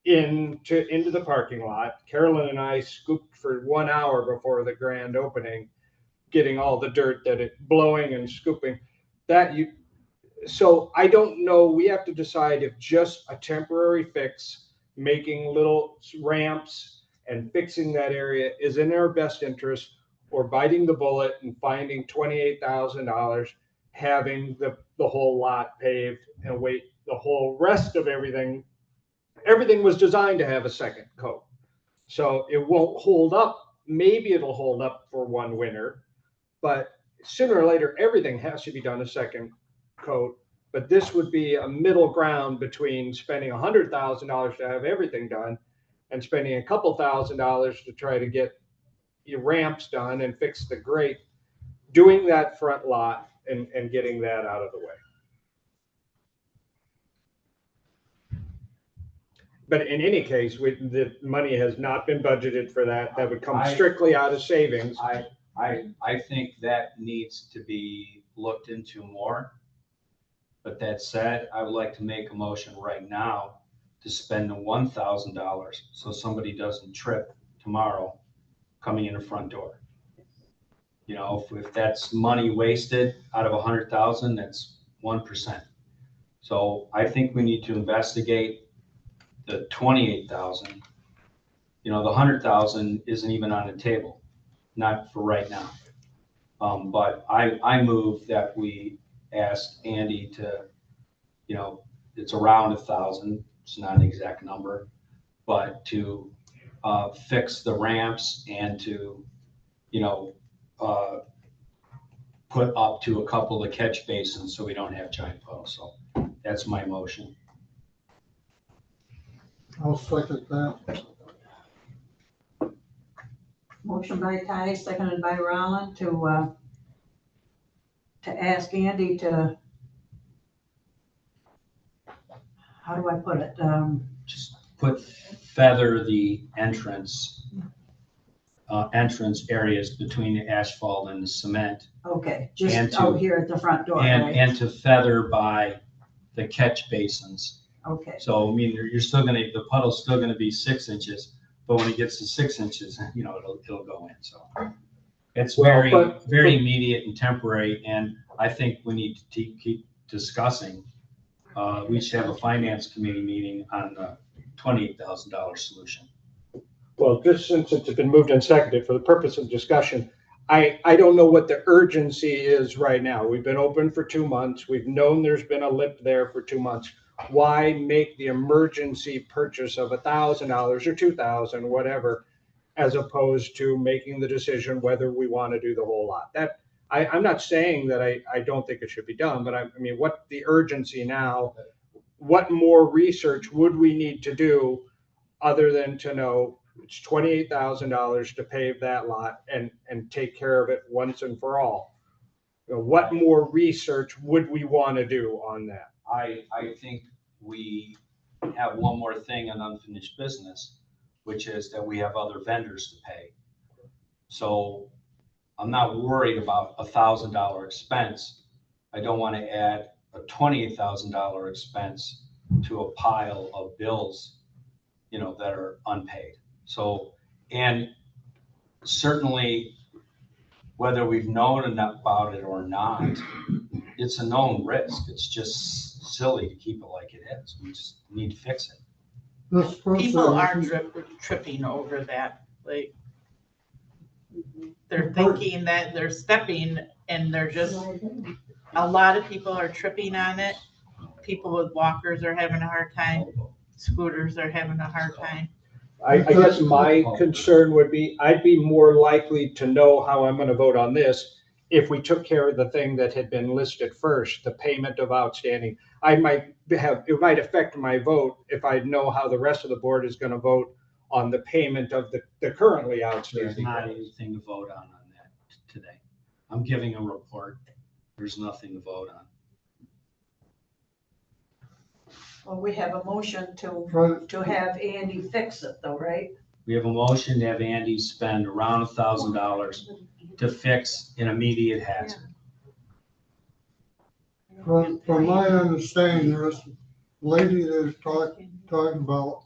into the parking lot. Carolyn and I scooped for 1 hour before the grand opening, getting all the dirt that it blowing and scooping so I don't know, we have to decide if just a temporary fix, making little ramps and fixing that area is in our best interest, or biting the bullet and finding $28,000, having the whole lot paved and wait the whole rest of everything. Everything was designed to have a second coat. So it won't hold up. Maybe it'll hold up for one winter, but sooner or later, everything has to be done a second coat. But this would be a middle ground between spending $100,000 to have everything done and spending a couple $1,000s to try to get your ramps done and fix the grate, doing that front lot and getting that out of the way. But in any case, the money has not been budgeted for that. That would come strictly out of savings. I think that needs to be looked into more. But that said, I would like to make a motion right now to spend the $1,000 so somebody doesn't trip tomorrow coming in the front door. You know, if that's money wasted out of 100,000, that's 1%. So I think we need to investigate the 28,000. You know, the 100,000 isn't even on the table, not for right now. But I move that we ask Andy to, you know, it's around 1,000. It's not an exact number, but to fix the ramps and to, you know, put up to a couple of catch basins so we don't have giant puddles. So that's my motion. I'll second that. Motion by Ty, seconded by Roland to ask Andy to, how do I put it? Just feather the entrance areas between the asphalt and the cement, Okay, And just to- out here at the front door, right? and to feather by the catch basins. Okay, So, I mean, you're still gonna, the puddle's still gonna be 6 inches, but when it gets to 6 inches, you know, it'll go in, so. It's Well, very immediate and temporary, and I think we need to keep discussing. We should have a finance committee meeting on the $28,000 solution. Well, just since it's been moved and seconded for the purpose of discussion, I don't know what the urgency is right now. We've been open for 2 months. We've known there's been a lip there for 2 months. Why make the emergency purchase of $1,000 or $2,000, whatever, as opposed to making the decision whether we want to do the whole lot? That I'm not saying that I don't think it should be done, but I mean, what the urgency now? What more research would we need to do other than to know it's $28,000 to pave that lot and take care of it once and for all? You know, what more research would we want to do on that? I think we have one more thing on unfinished business, which is that we have other vendors to pay. So I'm not worried about $1,000 expense. I don't want to add a $28,000 expense to a pile of bills, you know, that are unpaid. So, and certainly whether we've known about it or not, it's a known risk. It's just silly to keep it like it is. We just need to fix it. This person. People are tripping over that, like, they're thinking that they're stepping and they're just, a lot of people are tripping on it. People with walkers are having a hard time. Scooters are having a hard time. I guess my concern would be, I'd be more likely to know how I'm gonna vote on this if we took care of the thing that had been listed first, the payment of outstanding. It might affect my vote if I know how the rest of the board is gonna vote on the payment of the currently There's outstanding. not anything to vote on that today. I'm giving a report. There's nothing to vote on. Well, we have a motion Right. to have Andy fix it though, right? We have a motion to have Andy spend around $1,000 to fix an immediate hazard. From my understanding, this lady that was talking about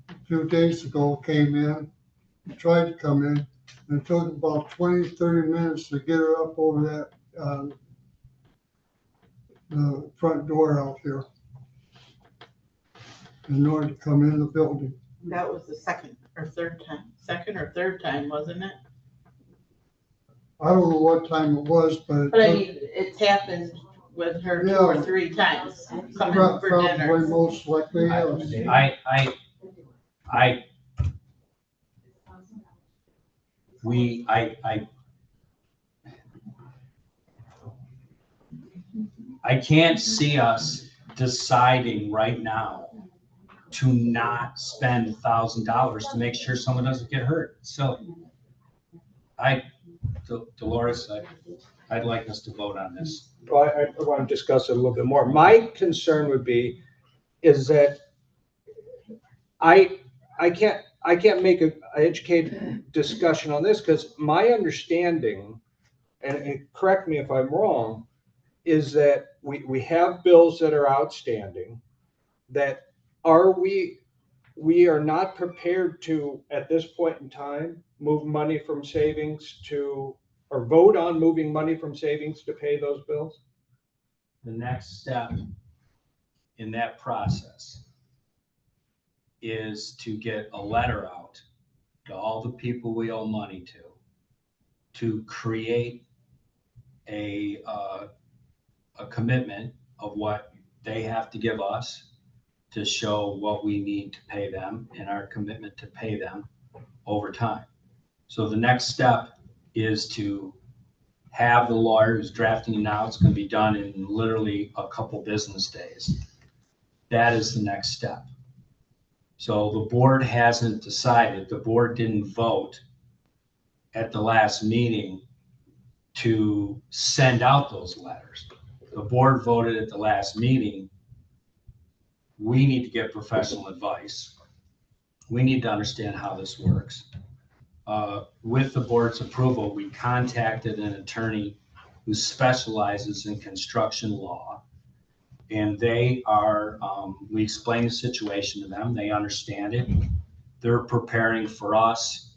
a few days ago came in, tried to come in, and it took about 20, 30 minutes to get her up over that, the front door out here in order to come in the building. That was the second or third time, wasn't it? I don't know what time it was, but it But I took mean, it's happened with her 2 or 3 times, coming for probably dinner. most likely, yes. I can't see us deciding right now to not spend $1,000 to make sure someone doesn't get hurt. So Dolores, I'd like us to vote on this. Well, I want to discuss it a little bit more. My concern would be, is that I can't make an educated discussion on this, because my understanding, and correct me if I'm wrong, is that we have bills that are outstanding, that we are not prepared to, at this point in time, move money from savings to, or vote on moving money from savings to pay those bills? The next step in that process is to get a letter out to all the people we owe money to create a commitment of what they have to give us to show what we need to pay them and our commitment to pay them over time. So the next step is to have the lawyer who's drafting it now. It's going to be done in literally a couple business days. That is the next step. So the board hasn't decided. The board didn't vote at the last meeting to send out those letters. The board voted at the last meeting. We need to get professional advice. We need to understand how this works. With the board's approval, we contacted an attorney who specializes in construction law. And they are, we explained the situation to them. They understand it. They're preparing for us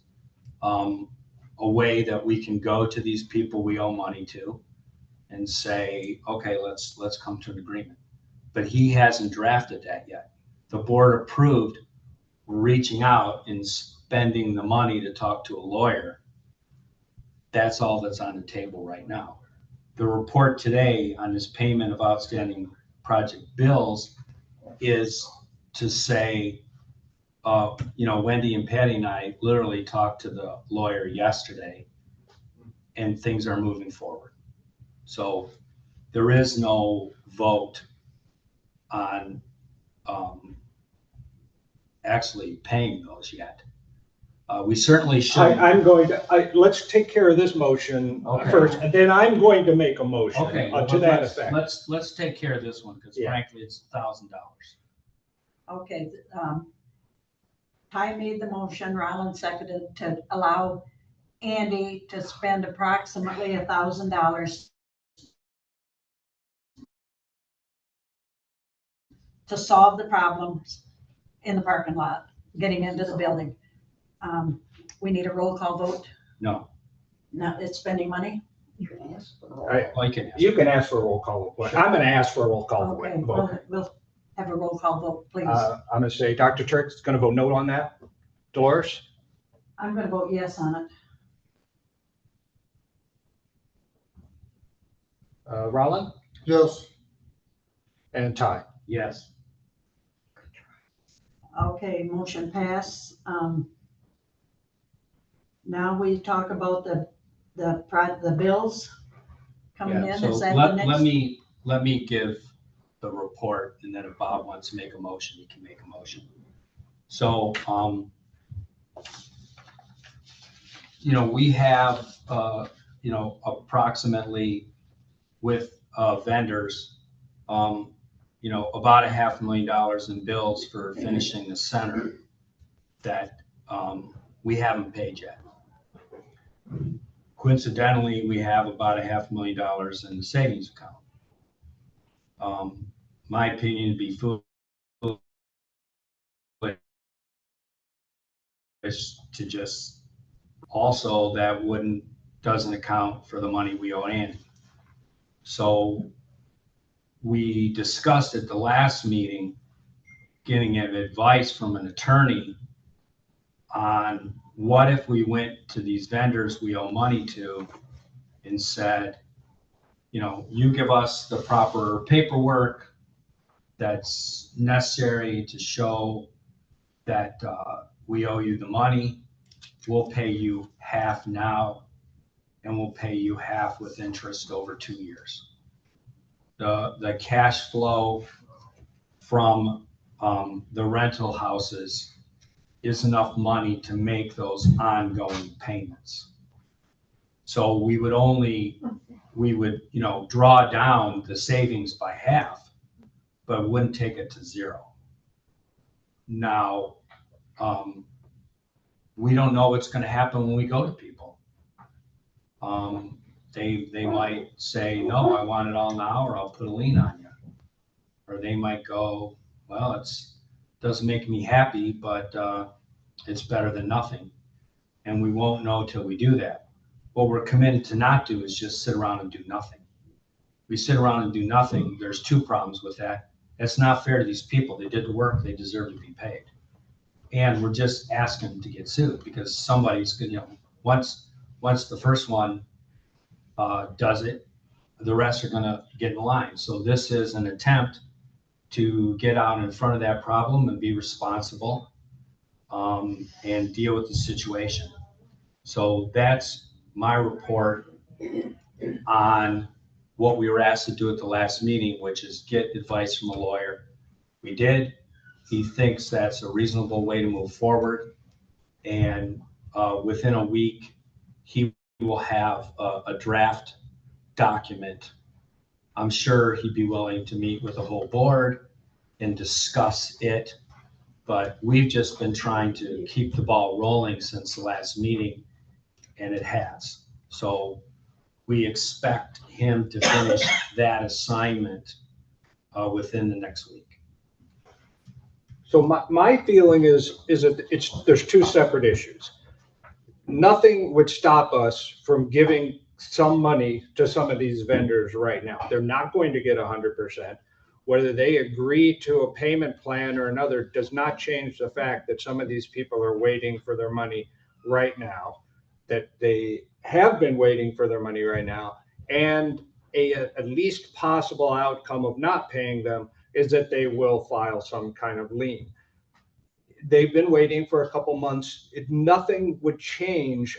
a way that we can go to these people we owe money to and say, okay, let's come to an agreement. But he hasn't drafted that yet. The board approved reaching out and spending the money to talk to a lawyer. That's all that's on the table right now. The report today on this payment of outstanding project bills is to say, Wendy and Patty and I literally talked to the lawyer yesterday, and things are moving forward. So there is no vote on actually paying those yet. We certainly should. Let's take care of this motion Okay. first, and then I'm going to make a motion Okay, to that effect. let's take care of this one, because Yeah. frankly, it's $1,000. Okay, Ty made the motion, Rollins seconded to allow Andy to spend approximately $1,000 to solve the problems in the parking lot, getting into the building. We need a roll call vote, No, not, it's spending money. You can ask for all. I- well, you can ask. You can ask for a roll call vote. I'm gonna ask for a roll call Okay, vote. we'll have a roll call vote, please. I'm gonna say Dr. Trick's gonna vote no on that. Dolores? I'm gonna vote yes on it. Roland? Yes, And Ty? Yes. Okay, motion pass. Now we talk about the bills coming Yeah, in, so is that the let next? let me give the report, and then if Bob wants to make a motion, he can make a motion. So, we have, approximately with vendors, about $500,000 in bills for finishing the center that we haven't paid yet. Coincidentally, we have about $500,000 in the savings account. My opinion would be foolish to just, also that doesn't account for the money we owe Andy. So we discussed at the last meeting, getting advice from an attorney on what if we went to these vendors we owe money to and said, you give us the proper paperwork that's necessary to show that we owe you the money. We'll pay you half now, and we'll pay you half with interest over 2 years. The cash flow from the rental houses is enough money to make those ongoing payments. So we would draw down the savings by half, but wouldn't take it to zero. Now, we don't know what's going to happen when we go to people. They might say, no, I want it all now, or I'll put a lien on you. Or they might go, well, doesn't make me happy, but it's better than nothing. And we won't know till we do that. What we're committed to not do is just sit around and do nothing. We sit around and do nothing. There's two problems with that. It's not fair to these people. They did the work. They deserve to be paid. And we're just asking to get sued because somebody's, once the first one does it, the rest are going to get in line. So this is an attempt to get out in front of that problem and be responsible and deal with the situation. So that's my report on what we were asked to do at the last meeting, which is get advice from a lawyer. We did. He thinks that's a reasonable way to move forward. And within a week, he will have a draft document. I'm sure he'd be willing to meet with the whole board and discuss it. But we've just been trying to keep the ball rolling since the last meeting, and it has. So we expect him to finish that assignment within the next week. So my feeling is that there's two separate issues. Nothing would stop us from giving some money to some of these vendors right now. They're not going to get 100%. Whether they agree to a payment plan or another does not change the fact that some of these people are waiting for their money right now, that they have been waiting for their money right now, and at least possible outcome of not paying them is that they will file some kind of lien. They've been waiting for a couple months. Nothing would change.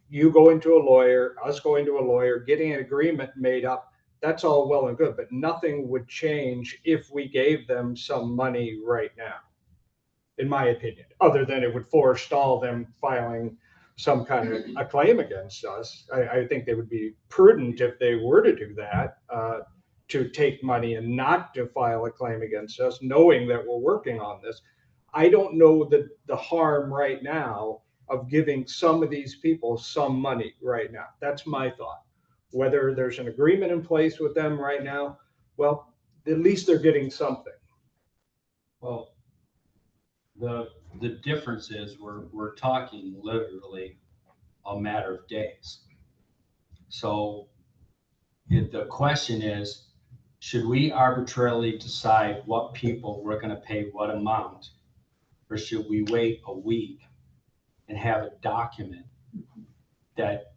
You going to a lawyer, us going to a lawyer, getting an agreement made up, that's all well and good, but nothing would change if we gave them some money right now, in my opinion, other than it would forestall them filing some kind of a claim against us. I think they would be prudent if they were to do that, to take money and not to file a claim against us, knowing that we're working on this. I don't know the harm right now of giving some of these people some money right now. That's my thought. Whether there's an agreement in place with them right now, well, at least they're getting something. Well, the difference is we're talking literally a matter of days. So the question is, should we arbitrarily decide what people we're gonna pay what amount? Or should we wait a week and have a document that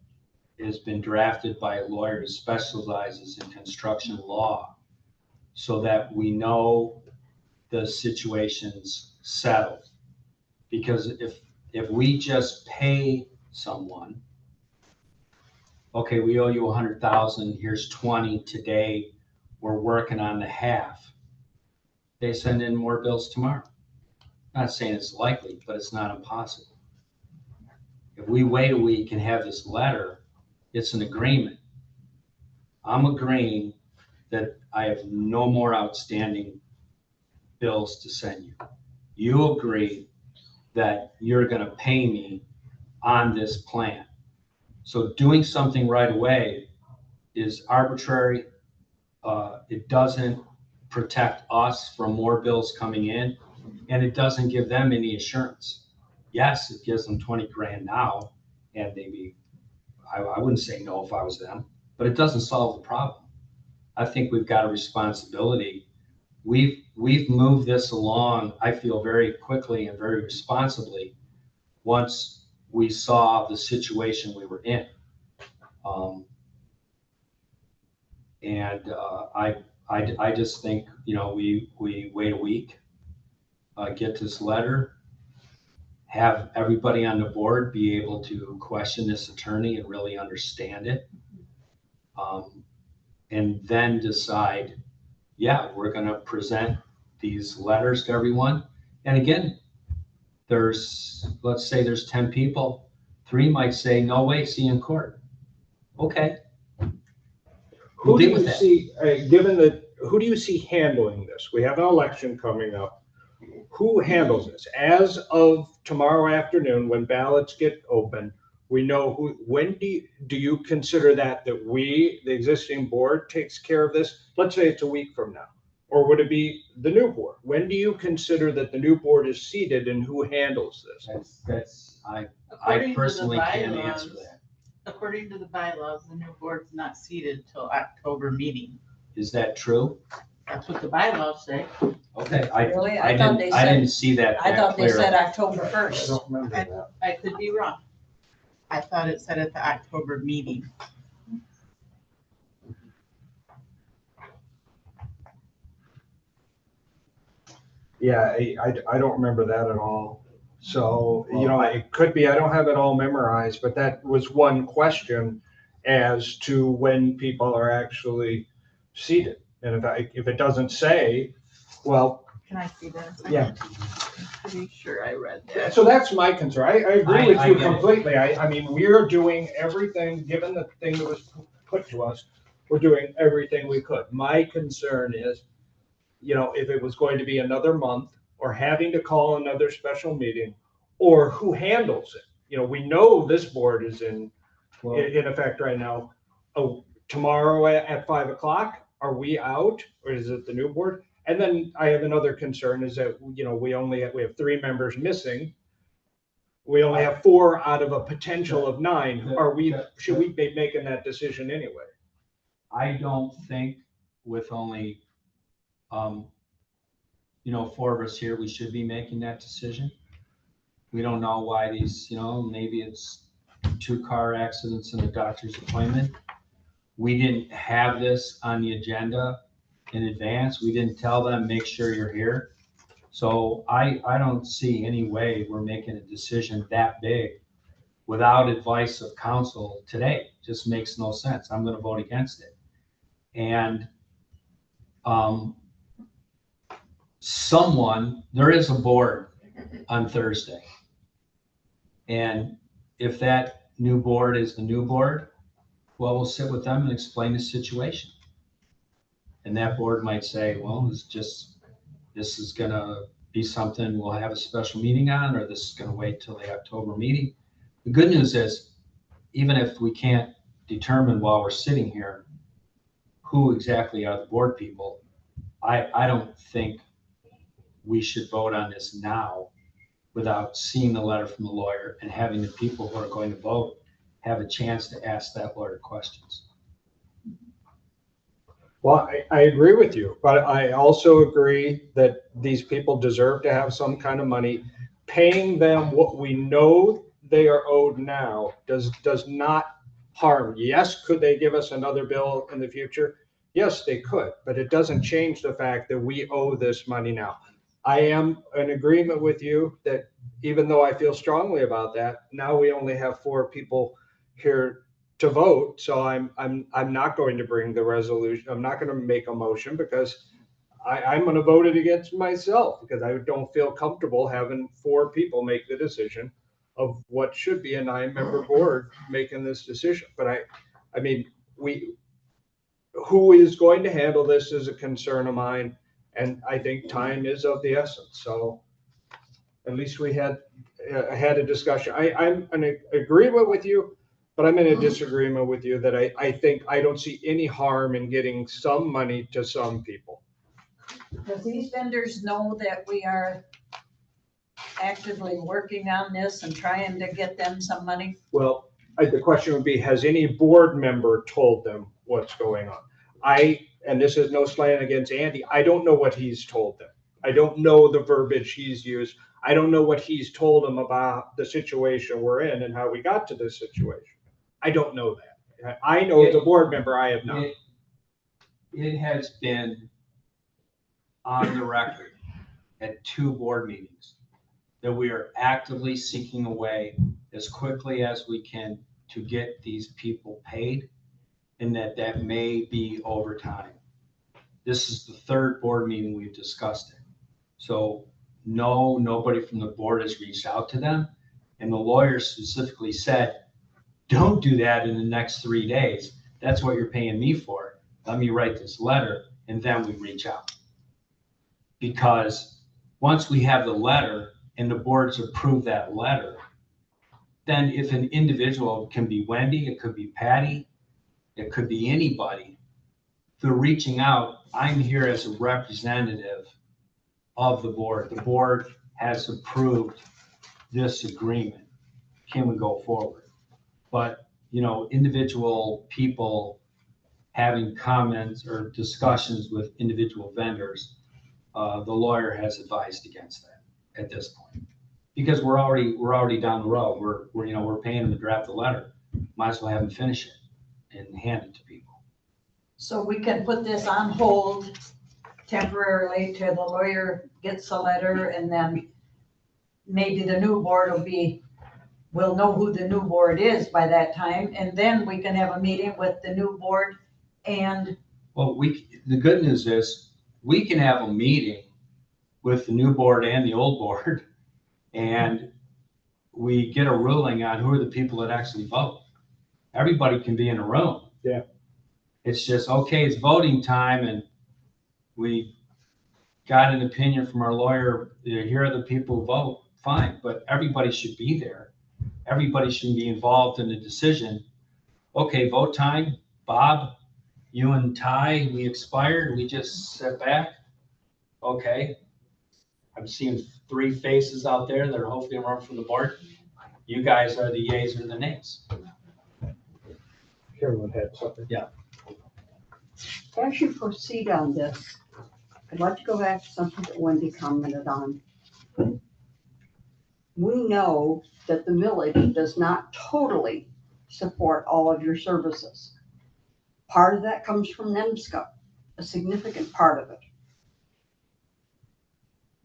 has been drafted by a lawyer who specializes in construction law so that we know the situation's settled? Because if we just pay someone, okay, we owe you 100,000, here's 20 today, we're working on the half. They send in more bills tomorrow. Not saying it's likely, but it's not impossible. If we wait a week and have this letter, it's an agreement. I'm agreeing that I have no more outstanding bills to send you. You agree that you're gonna pay me on this plan. So doing something right away is arbitrary. It doesn't protect us from more bills coming in, and it doesn't give them any assurance. Yes, it gives them 20 grand now, and maybe, I wouldn't say no if I was them, but it doesn't solve the problem. I think we've got a responsibility. We've moved this along, I feel, very quickly and very responsibly once we saw the situation we were in. I just think, we wait a week, get this letter, have everybody on the board be able to question this attorney and really understand it. And then decide, yeah, we're gonna present these letters to everyone. And again, let's say there's 10 people, 3 might say, no way, see you in court. Okay. Who do deal you with that. see, who do you see handling this? We have an election coming up. Who handles this? As of tomorrow afternoon, when ballots get open, we know when do you consider that we, the existing board, takes care of this? Let's say it's a week from now. Or would it be the new board? When do you consider that the new board is seated and who handles this? I According to the personally can't answer bylaws- that. According to the bylaws, the new board's not seated till October meeting. Is that true? That's what the bylaws say. Okay, Really? I thought they didn't said, see that I thought they clearly. said October I 1st. don't remember that. I could be wrong. I thought it said at the October meeting. Yeah, I don't remember that at all. So, Well, it could be, I don't have it all memorized, but that was one question as to when people are actually seated. And if it doesn't say, well, Can I see that? Yeah. I'm pretty sure I read that. so that's my concern. I agree with I you get it. completely. I mean, we're doing everything, given the thing that was put to us, we're doing everything we could. My concern is, if it was going to be another month or having to call another special meeting, or who handles it. We know this board is in effect right now. Oh, tomorrow at 5 o'clock, are we out, or is it the new board? And then I have another concern is that, we have 3 members missing. We only have 4 out of a potential of 9. Should we be making that decision anyway? I don't think with only, 4 of us here, we should be making that decision. We don't know why these, maybe it's 2 car accidents and a doctor's appointment. We didn't have this on the agenda in advance. We didn't tell them, make sure you're here. So I don't see any way we're making a decision that big without advice of counsel today. Just makes no sense. I'm gonna vote against it. And there is a board on Thursday. And if that new board is the new board, well, we'll sit with them and explain the situation. And that board might say, well, this is gonna be something we'll have a special meeting on, or this is gonna wait till the October meeting. The good news is, even if we can't determine while we're sitting here who exactly are the board people, I don't think we should vote on this now without seeing the letter from the lawyer and having the people who are going to vote have a chance to ask that lawyer questions. Well, I agree with you, but I also agree that these people deserve to have some kind of money. Paying them what we know they are owed now does not harm. Yes, could they give us another bill in the future? Yes, they could, but it doesn't change the fact that we owe this money now. I am in agreement with you that even though I feel strongly about that, now we only have 4 people here to vote. So I'm not going to bring the resolution. I'm not going to make a motion because I'm going to vote it against myself because I don't feel comfortable having 4 people make the decision of what should be a 9-member board making this decision. But I mean, who is going to handle this is a concern of mine. And I think time is of the essence. So at least we had a discussion. I'm in agreement with you, but I'm in a disagreement with you that I think I don't see any harm in getting some money to some people. Does these vendors know that we are actively working on this and trying to get them some money? Well, the question would be, has any board member told them what's going on? And this is no slant against Andy, I don't know what he's told them. I don't know the verbiage he's used. I don't know what he's told them about the situation we're in and how we got to this situation. I don't know that. I know as a board member, I have not. It has been on the record at 2 board meetings that we are actively seeking a way as quickly as we can to get these people paid, and that may be over time. This is the 3rd board meeting we've discussed it. So no, nobody from the board has reached out to them. And the lawyer specifically said, don't do that in the next 3 days. That's what you're paying me for. Let me write this letter and then we reach out. Because once we have the letter and the boards approve that letter, then if an individual, it can be Wendy, it could be Patty, it could be anybody, they're reaching out. I'm here as a representative of the board. The board has approved this agreement. Can we go forward? But, individual people having comments or discussions with individual vendors, the lawyer has advised against that at this point. Because we're already down the road. We're paying them to draft the letter. Might as well have them finish it and hand it to people. So we can put this on hold temporarily till the lawyer gets a letter, and then maybe the new board we'll know who the new board is by that time, and then we can have a meeting with the new board and. Well, the good news is we can have a meeting with the new board and the old board, and we get a ruling on who are the people that actually vote. Everybody can be in a room. Yeah. It's just, okay, it's voting time, and we got an opinion from our lawyer, here are the people who vote, fine, but everybody should be there. Everybody should be involved in the decision. Okay, vote time, Bob, you and Ty, we expired, we just sit back. Okay, I'm seeing 3 faces out there that are hopefully run from the board. You guys are the yays or the nays. Carolyn had something. Yeah. As you proceed on this, I'd like to go back to something that Wendy commented on. We know that the village does not totally support all of your services. Part of that comes from NEMSCA, a significant part of it.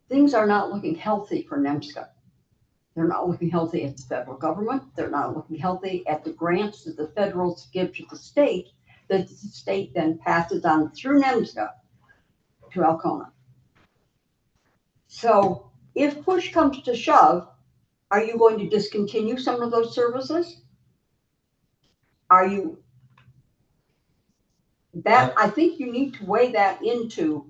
Things are not looking healthy for NEMSCA. They're not looking healthy at the federal government. They're not looking healthy at the grants that the federals give to the state, that the state then passes on through NEMSCA to Alcona. So if push comes to shove, are you going to discontinue some of those services? I think you need to weigh that into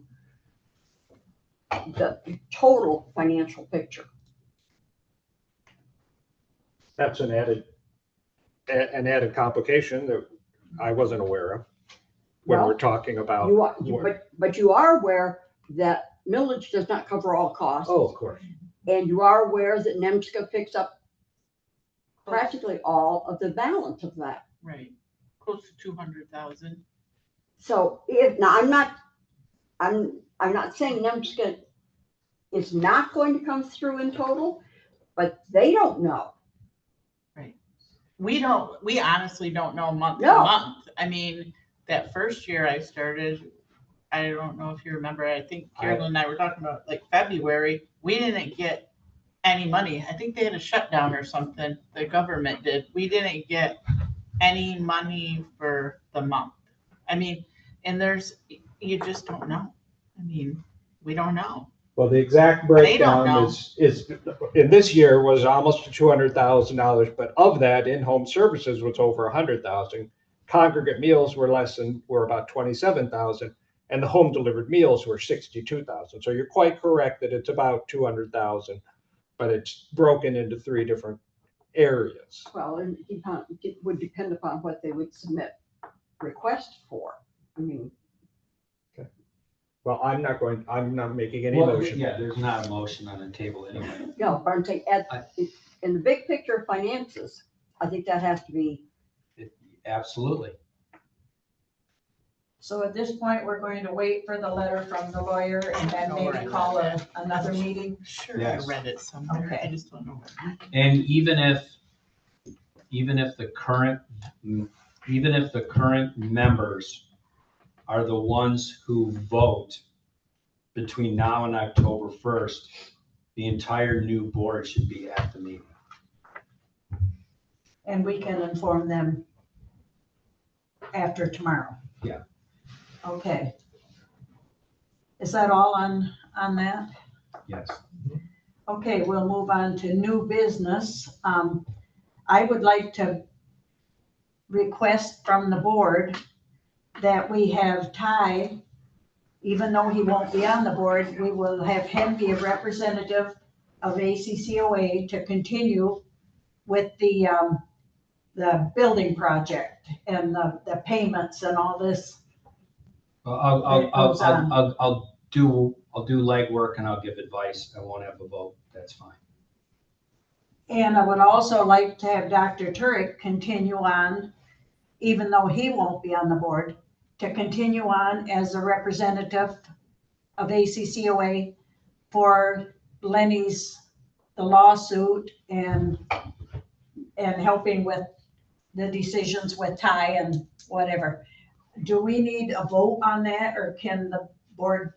the total financial picture. That's an added complication that I wasn't aware of when we're talking about. But you are aware that millage does not cover all costs. Oh, of course. And you are aware that NEMSCA picks up practically all of the balance of that. Right, close to 200,000. So now I'm not saying NEMSCA is not going to come through in total, but they don't know. We honestly don't know month to No. month. I mean, that first year I started, I don't know if you remember, I think Carolyn and I were talking about like February, we didn't get any money. I think they had a shutdown or something, the government did. We didn't get any money for the month. I mean, and you just don't know. I mean, we don't know. Well, the exact They don't breakdown know. is, in this year was almost $200,000, but of that, in-home services was over 100,000. Congregate meals were about 27,000, and the home delivered meals were 62,000. So you're quite correct that it's about 200,000, but it's broken into 3 different areas. Well, it would depend upon what they would submit request for. I mean, Well, I'm not making any Well, motion. yeah, there's not a motion on the table anyway. no, but I'm saying in the big picture of finances, I think that has to be. Absolutely. So at this point, we're going to wait for the letter from the lawyer and then maybe call another meeting. Sure, I Yes. read it somewhere. Okay. I just don't know where. And even if the current members are the ones who vote between now and October 1st, the entire new board should be at the meeting. And we can inform them after tomorrow. Yeah. Okay. Is that all on that? Yes. Okay, we'll move on to new business. I would like to request from the board that we have Ty, even though he won't be on the board, we will have him be a representative of ACCOA to continue with the building project and the payments and all this. I'll do legwork and I'll give advice. I won't have a vote. That's fine. And I would also like to have Dr. Turek continue on, even though he won't be on the board, to continue on as a representative of ACCOA for Lenny's, the lawsuit and helping with the decisions with Ty and whatever. Do we need a vote on that, or can the board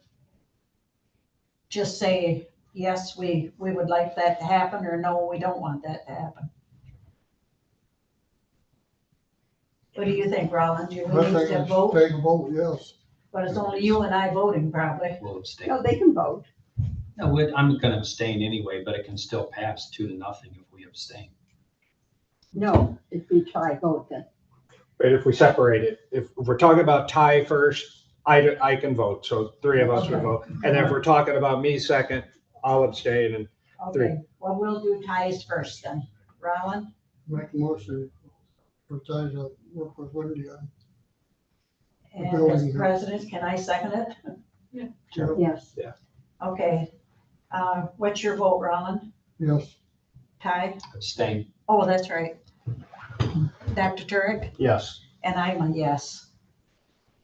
just say, yes, we would like that to happen, or no, we don't want that to happen? What do you think, Roland? Do we I need think to it's vote? take a vote, yes. But it's only you and I voting probably. We'll abstain. No, they can vote. No, I'm gonna abstain anyway, but it can still pass 2-0 if we abstain. No, if we try vote then. But if we separate it, if we're talking about Ty first, I can vote, so 3 of us would Okay. vote. And then if we're talking about me second, I'll abstain, and Okay, well, we'll do ties first then. Roland? Make a motion for Ty to work with Wendy on. And building, as yeah. president, can I second it? Yes. Okay. What's your vote, Roland? Yes, Ty? Abstain. Oh, that's right. Dr. Turek? yes. And I'm a yes.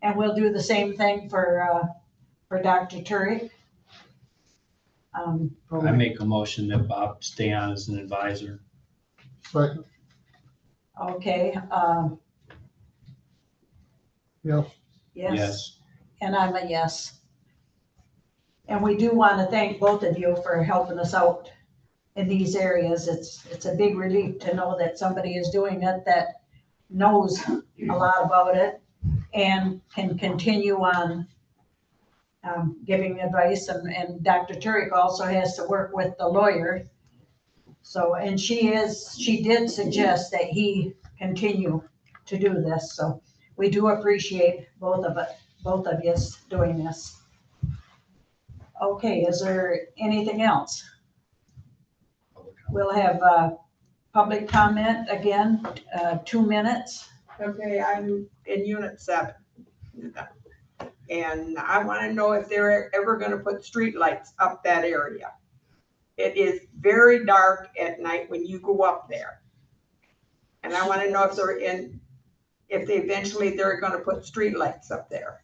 And we'll do the same thing for Dr. Turek. I make a motion that Bob stay on as an advisor. second, Okay, yes. yes. And I'm a yes. And we do want to thank both of you for helping us out in these areas. It's a big relief to know that somebody is doing it that knows a lot about it and can continue on giving advice. And Dr. Turek also has to work with the lawyer. So, and she did suggest that he continue to do this. So we do appreciate both of you doing this. Okay, is there anything else? We'll have public comment again, 2 minutes. Okay, I'm in unit 7. And I wanna know if they're ever gonna put streetlights up that area. It is very dark at night when you go up there. And I wanna know if they eventually they're gonna put streetlights up there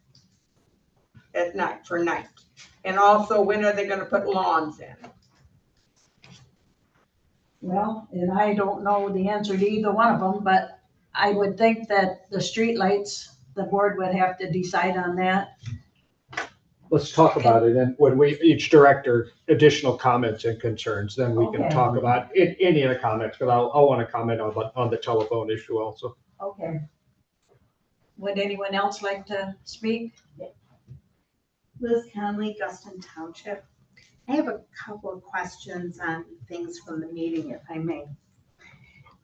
at night, for night. And also, when are they gonna put lawns in? Well, and I don't know the answer to either one of them, but I would think that the streetlights, the board would have to decide on that. Let's talk about it, and when we, each director, additional comments and concerns, then we can Okay. talk about any of the comments, because I'll want to comment on the telephone issue also. Okay. Would anyone else like to speak? Liz Conley, Guston Township. I have a couple of questions on things from the meeting, if I may.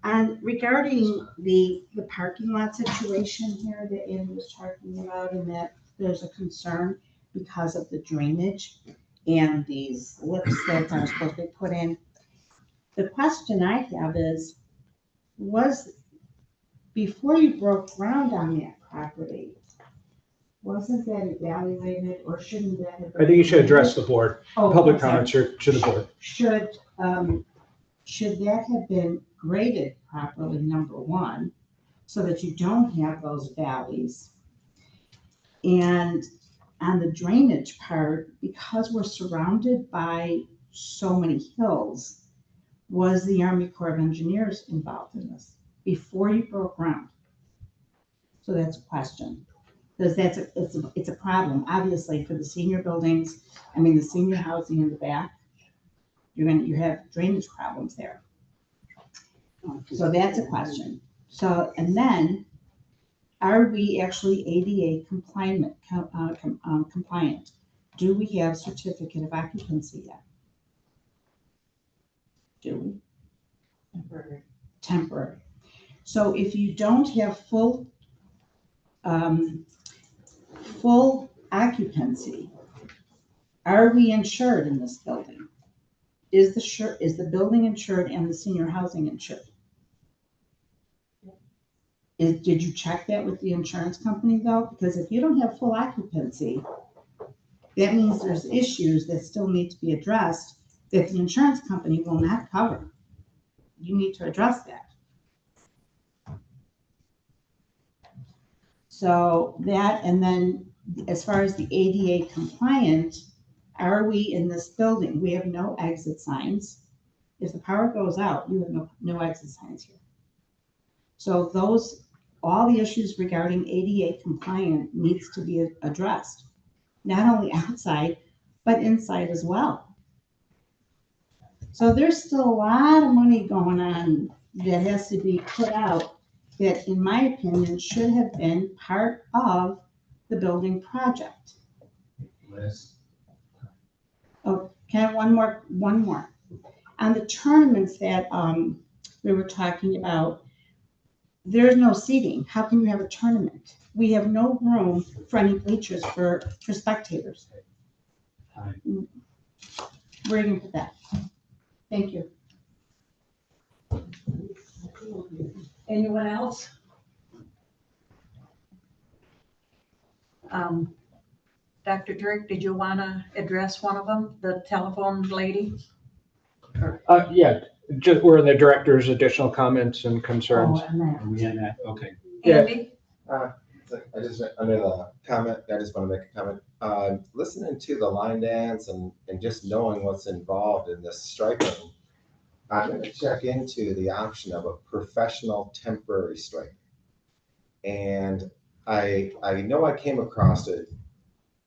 And regarding the parking lot situation here that Andy was talking about, and that there's a concern because of the drainage and these lips that are supposed to be put in. The question I have is, before you broke ground on that property, wasn't that evaluated, or shouldn't that have been? I think you should address the board. Oh, Public okay. comments are to the board. Should that have been graded properly, number one, so that you don't have those valleys? And on the drainage part, because we're surrounded by so many hills, was the Army Corps of Engineers involved in this before you broke ground? So that's a question. Because it's a problem, obviously, for the senior buildings, the senior housing in the back. You have drainage problems there. So that's a question. So, and then, are we actually ADA compliant? Do we have certificate of occupancy yet? Do we? Temporary. So if you don't have full occupancy, are we insured in this building? Is the building insured and the senior housing insured? Did you check that with the insurance company though? Because if you don't have full occupancy, that means there's issues that still need to be addressed that the insurance company will not cover. You need to address that. So that, and then as far as the ADA compliant, are we in this building? We have no exit signs. If the power goes out, you have no exit signs here. So all the issues regarding ADA compliant needs to be addressed, not only outside, but inside as well. So there's still a lot of money going on that has to be put out that, in my opinion, should have been part of the building project. Liz? Oh, can I have one more? On the tournaments that we were talking about, there's no seating. How can you have a tournament? We have no room for any bleachers for spectators. Hi. Where are you gonna put that? Thank you. Anyone else? Dr. Dirk, did you want to address one of them, the telephone lady? Yeah, just, we're in the director's additional comments and concerns. Oh, and that. Are we in that? Okay. Yeah. Andy? Under the comment, I just want to make a comment. Listening to the line dance and just knowing what's involved in this striping, I'm going to check into the option of a professional temporary stripe. And I know I came across it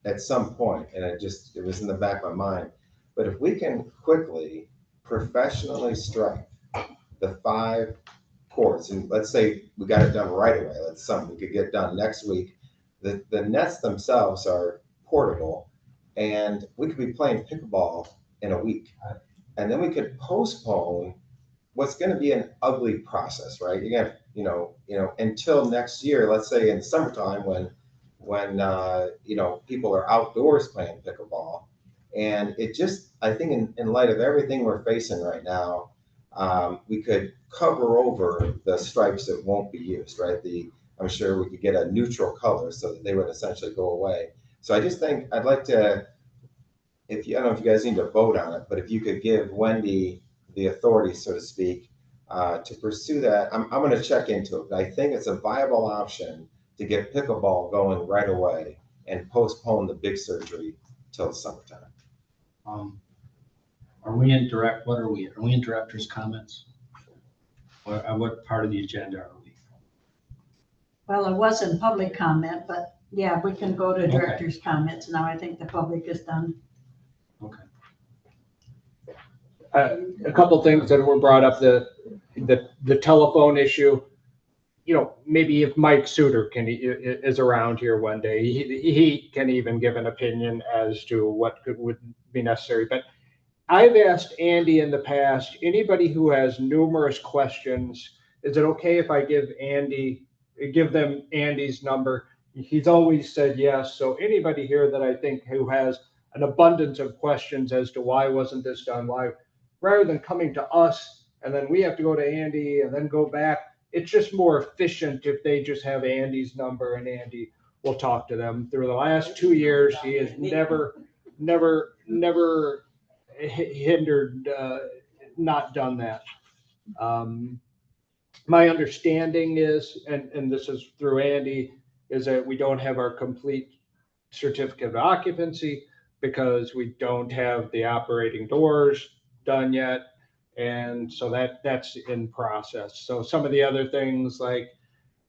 at some point, and it was in the back of my mind. But if we can quickly professionally stripe the 5 courts, and let's say we got it done right away, that's something we could get done next week. The nets themselves are portable, and we could be playing pickleball in a week. And then we could postpone what's going to be an ugly process, right? You got, until next year, let's say in summertime when people are outdoors playing pickleball. And it just, I think in light of everything we're facing right now, we could cover over the stripes that won't be used, right? I'm sure we could get a neutral color so that they would essentially go away. So I just think I'd like to, I don't know if you guys need to vote on it, but if you could give Wendy the authority, so to speak, to pursue that. I'm going to check into it, but I think it's a viable option to get pickleball going right away and postpone the big surgery till the summertime. Are we in direct, what are we? Are we in director's comments? What part of the agenda are we? Well, it wasn't public comment, but yeah, we can go to director's comments now. I think the public is done. Okay. A couple things that were brought up, the telephone issue. You know, maybe if Mike Suter is around here one day, he can even give an opinion as to what would be necessary. But I've asked Andy in the past, anybody who has numerous questions, is it okay if I give them Andy's number? He's always said yes. So anybody here that I think who has an abundance of questions as to why wasn't this done, why, rather than coming to us and then we have to go to Andy and then go back, it's just more efficient if they just have Andy's number and Andy will talk to them. Through the last 2 years, he has never hindered, not done that. My understanding is, and this is through Andy, is that we don't have our complete certificate of occupancy because we don't have the operating doors done yet. And so that's in process. So some of the other things like,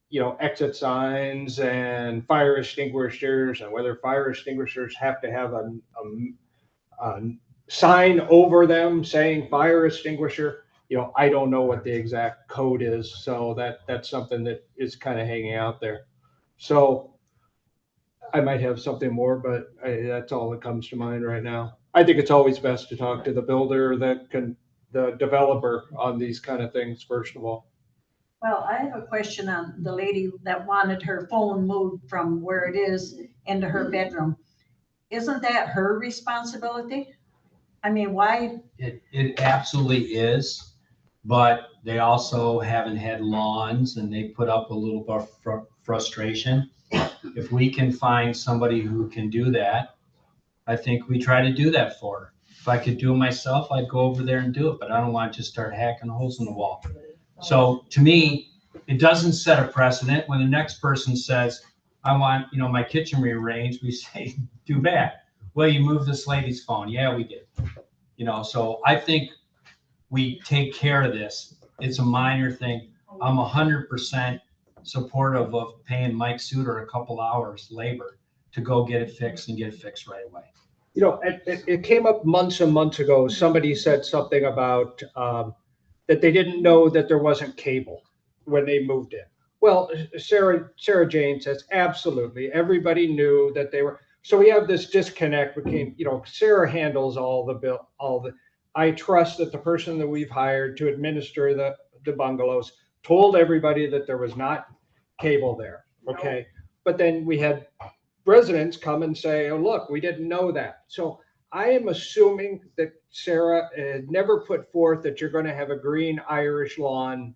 you know, exit signs and fire extinguishers, and whether fire extinguishers have to have a sign over them saying fire extinguisher, you know, I don't know what the exact code is. So that's something that is kind of hanging out there. So I might have something more, but that's all that comes to mind right now. I think it's always best to talk to the builder the developer on these kind of things, first of all. Well, I have a question on the lady that wanted her phone moved from where it is into her bedroom. Isn't that her responsibility? I mean, why? It absolutely is, but they also haven't had lawns and they put up a little bit of frustration. If we can find somebody who can do that, I think we try to do that for her. If I could do it myself, I'd go over there and do it, but I don't want to just start hacking holes in the wall. So to me, it doesn't set a precedent. When the next person says, I want, you know, my kitchen rearranged, we say, too bad. Well, you moved this lady's phone. Yeah, we did. You know, so I think we take care of this. It's a minor thing. I'm 100% supportive of paying Mike Suter a couple hours labor to go get it fixed and get it fixed right away. You know, it came up months and months ago. Somebody said something about that they didn't know that there wasn't cable when they moved in. Well, Sarah Jane says absolutely. Everybody knew that they were. So we have this disconnect between, you know, Sarah handles all the. I trust that the person that we've hired to administer the bungalows told everybody that there was not cable there. Okay, but then we had residents come and say, oh, look, we didn't know that. So I am assuming that Sarah never put forth that you're going to have a green Irish lawn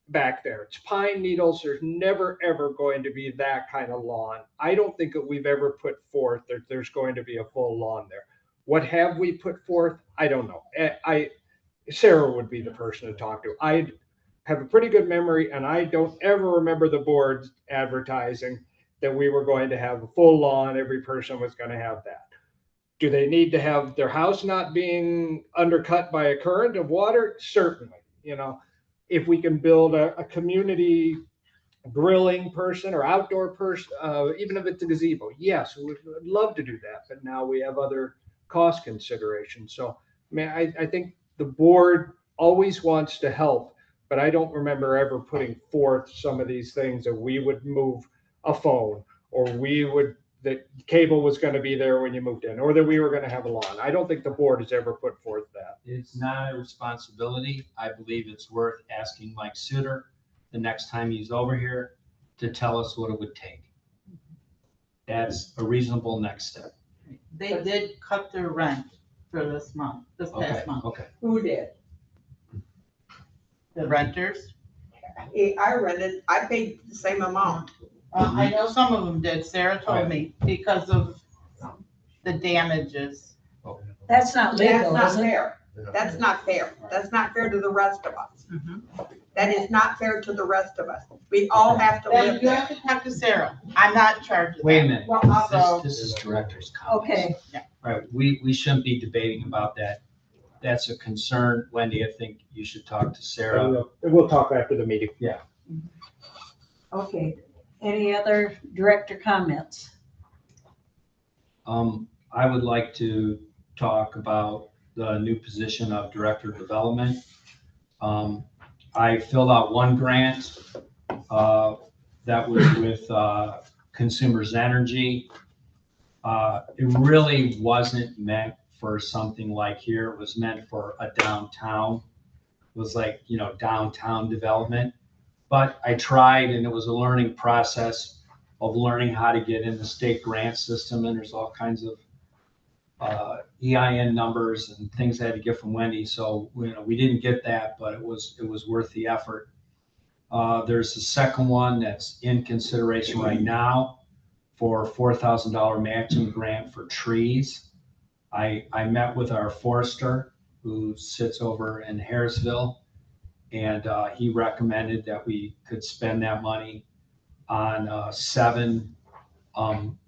back there. It's pine needles. There's never, ever going to be that kind of lawn. I don't think that we've ever put forth that there's going to be a full lawn there. What have we put forth? I don't know. Sarah would be the person to talk to. I have a pretty good memory, and I don't ever remember the board advertising that we were going to have a full lawn, every person was going to have that. Do they need to have their house not being undercut by a current of water? Certainly. You know, if we can build a community grilling person or outdoor person, even if it's a gazebo, yes, we would love to do that. But now we have other cost considerations. So, I mean, I think the board always wants to help, but I don't remember ever putting forth some of these things that we would move a phone, or that cable was going to be there when you moved in, or that we were going to have a lawn. I don't think the board has ever put forth that. It's not a responsibility. I believe it's worth asking Mike Suter the next time he's over here to tell us what it would take. That's a reasonable next step. They did cut their rent for this past month. Okay. Who did? The renters. I rented, I paid the same amount. I know some of them did. Sarah told me because of the damages. That's not That's legal, not is it? fair. That's not fair. That's not fair to the rest of us. That is not fair to the rest of us. We all have to Then live you there. have to talk to Sarah. I'm not in charge of that. Wait a minute, Well, I'll go. this is director's comments. Okay, Right, we shouldn't be debating about that. That's a concern. Wendy, I think you should talk to Sarah. We'll talk after the meeting. okay. Any other director comments? I would like to talk about the new position of Director of Development. I filled out one grant that was with Consumers Energy. It really wasn't meant for something like here. It was meant for a downtown. It was like, downtown development. But I tried, and it was a learning process of learning how to get in the state grant system, and there's all kinds of EIN numbers and things I had to get from Wendy. So, we didn't get that, but it was worth the effort. There's the second one that's in consideration right now for $4,000 matching grant for trees. I met with our forester who sits over in Harrisville, and he recommended that we could spend that money on 7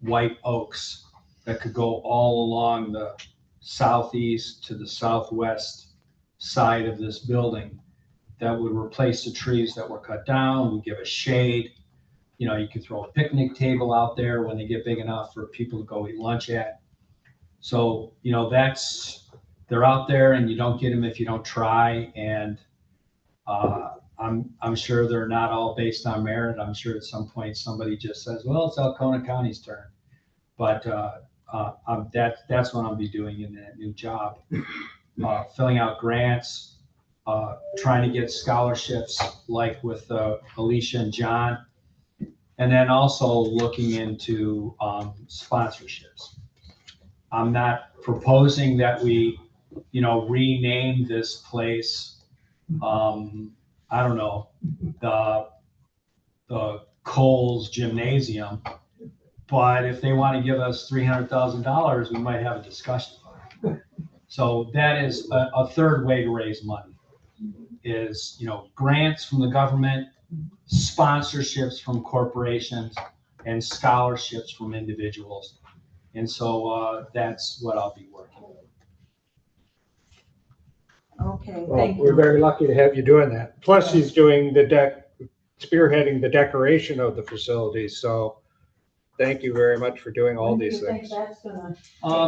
white oaks that could go all along the southeast to the southwest side of this building that would replace the trees that were cut down, would give us shade. You could throw a picnic table out there when they get big enough for people to go eat lunch at. So, they're out there, and you don't get them if you don't try. And I'm sure they're not all based on merit. I'm sure at some point somebody just says, well, it's Alcona County's turn. But that's what I'll be doing in that new job. Filling out grants, trying to get scholarships like with Alicia and John, and then also looking into sponsorships. I'm not proposing that we, rename this place, I don't know, the Coles Gymnasium. But if they want to give us $300,000, we might have a discussion. So that is a third way to raise money is, grants from the government, sponsorships from corporations, and scholarships from individuals. And so that's what I'll be working with. Okay, Well, thank we're you. very lucky to have you doing that. Plus, he's doing spearheading the decoration of the facilities. So thank you very much for doing all these When do you things. think that's gonna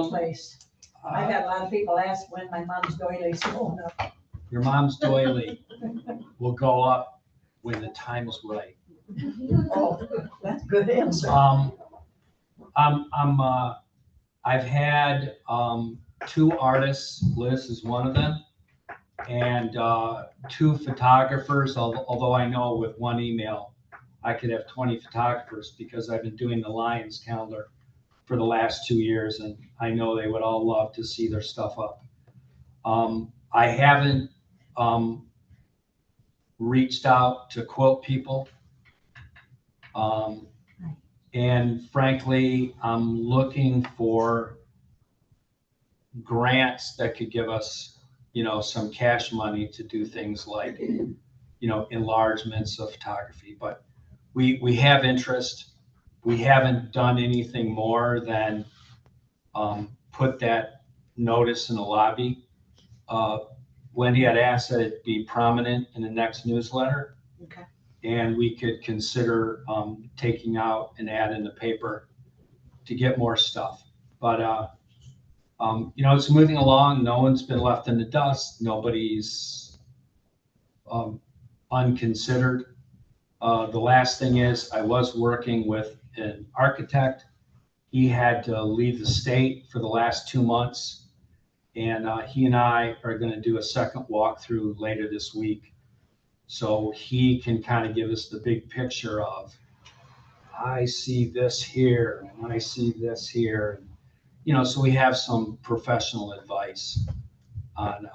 take place? I've had a lot of people ask when my mom's doily is going up. Your mom's doily will go up when the time is right. Oh, that's a good answer. I've had 2 artists, Liz is one of them, and 2 photographers, although I know with one email, I could have 20 photographers because I've been doing the Lions calendar for the last 2 years, and I know they would all love to see their stuff up. I haven't reached out to quote people. And frankly, I'm looking for grants that could give us, some cash money to do things like, enlargements of photography. But we have interest. We haven't done anything more than put that notice in the lobby. Wendy had asked that it be prominent in the next newsletter. Okay. And we could consider taking out an ad in the paper to get more stuff. But, it's moving along. No one's been left in the dust. Nobody's unconsidered. The last thing is I was working with an architect. He had to leave the state for the last 2 months. And he and I are going to do a second walkthrough later this week. So he can kind of give us the big picture of, I see this here and I see this here. So we have some professional advice on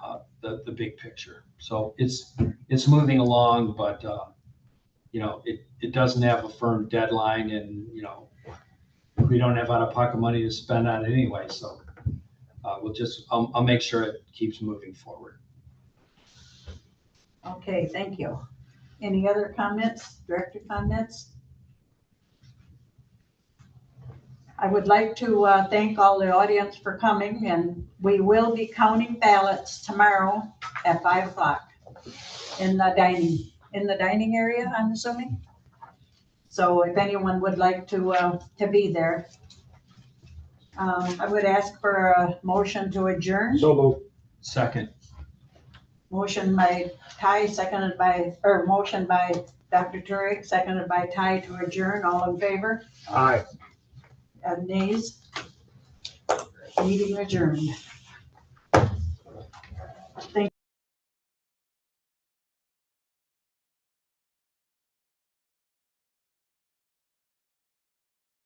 the big picture. So it's moving along, but it doesn't have a firm deadline and, we don't have out-of-pocket money to spend on it anyway, so I'll make sure it keeps moving forward. Okay, thank you. Any other comments, director comments? I would like to thank all the audience for coming, and we will be counting ballots tomorrow at 5 o'clock in the dining area, I'm assuming. So if anyone would like to be there. I would ask for a motion to adjourn. So moved. Second. Motion by Ty, motion by Dr. Turek, seconded by Ty to adjourn. All in favor? Aye. Nays? Meeting adjourned.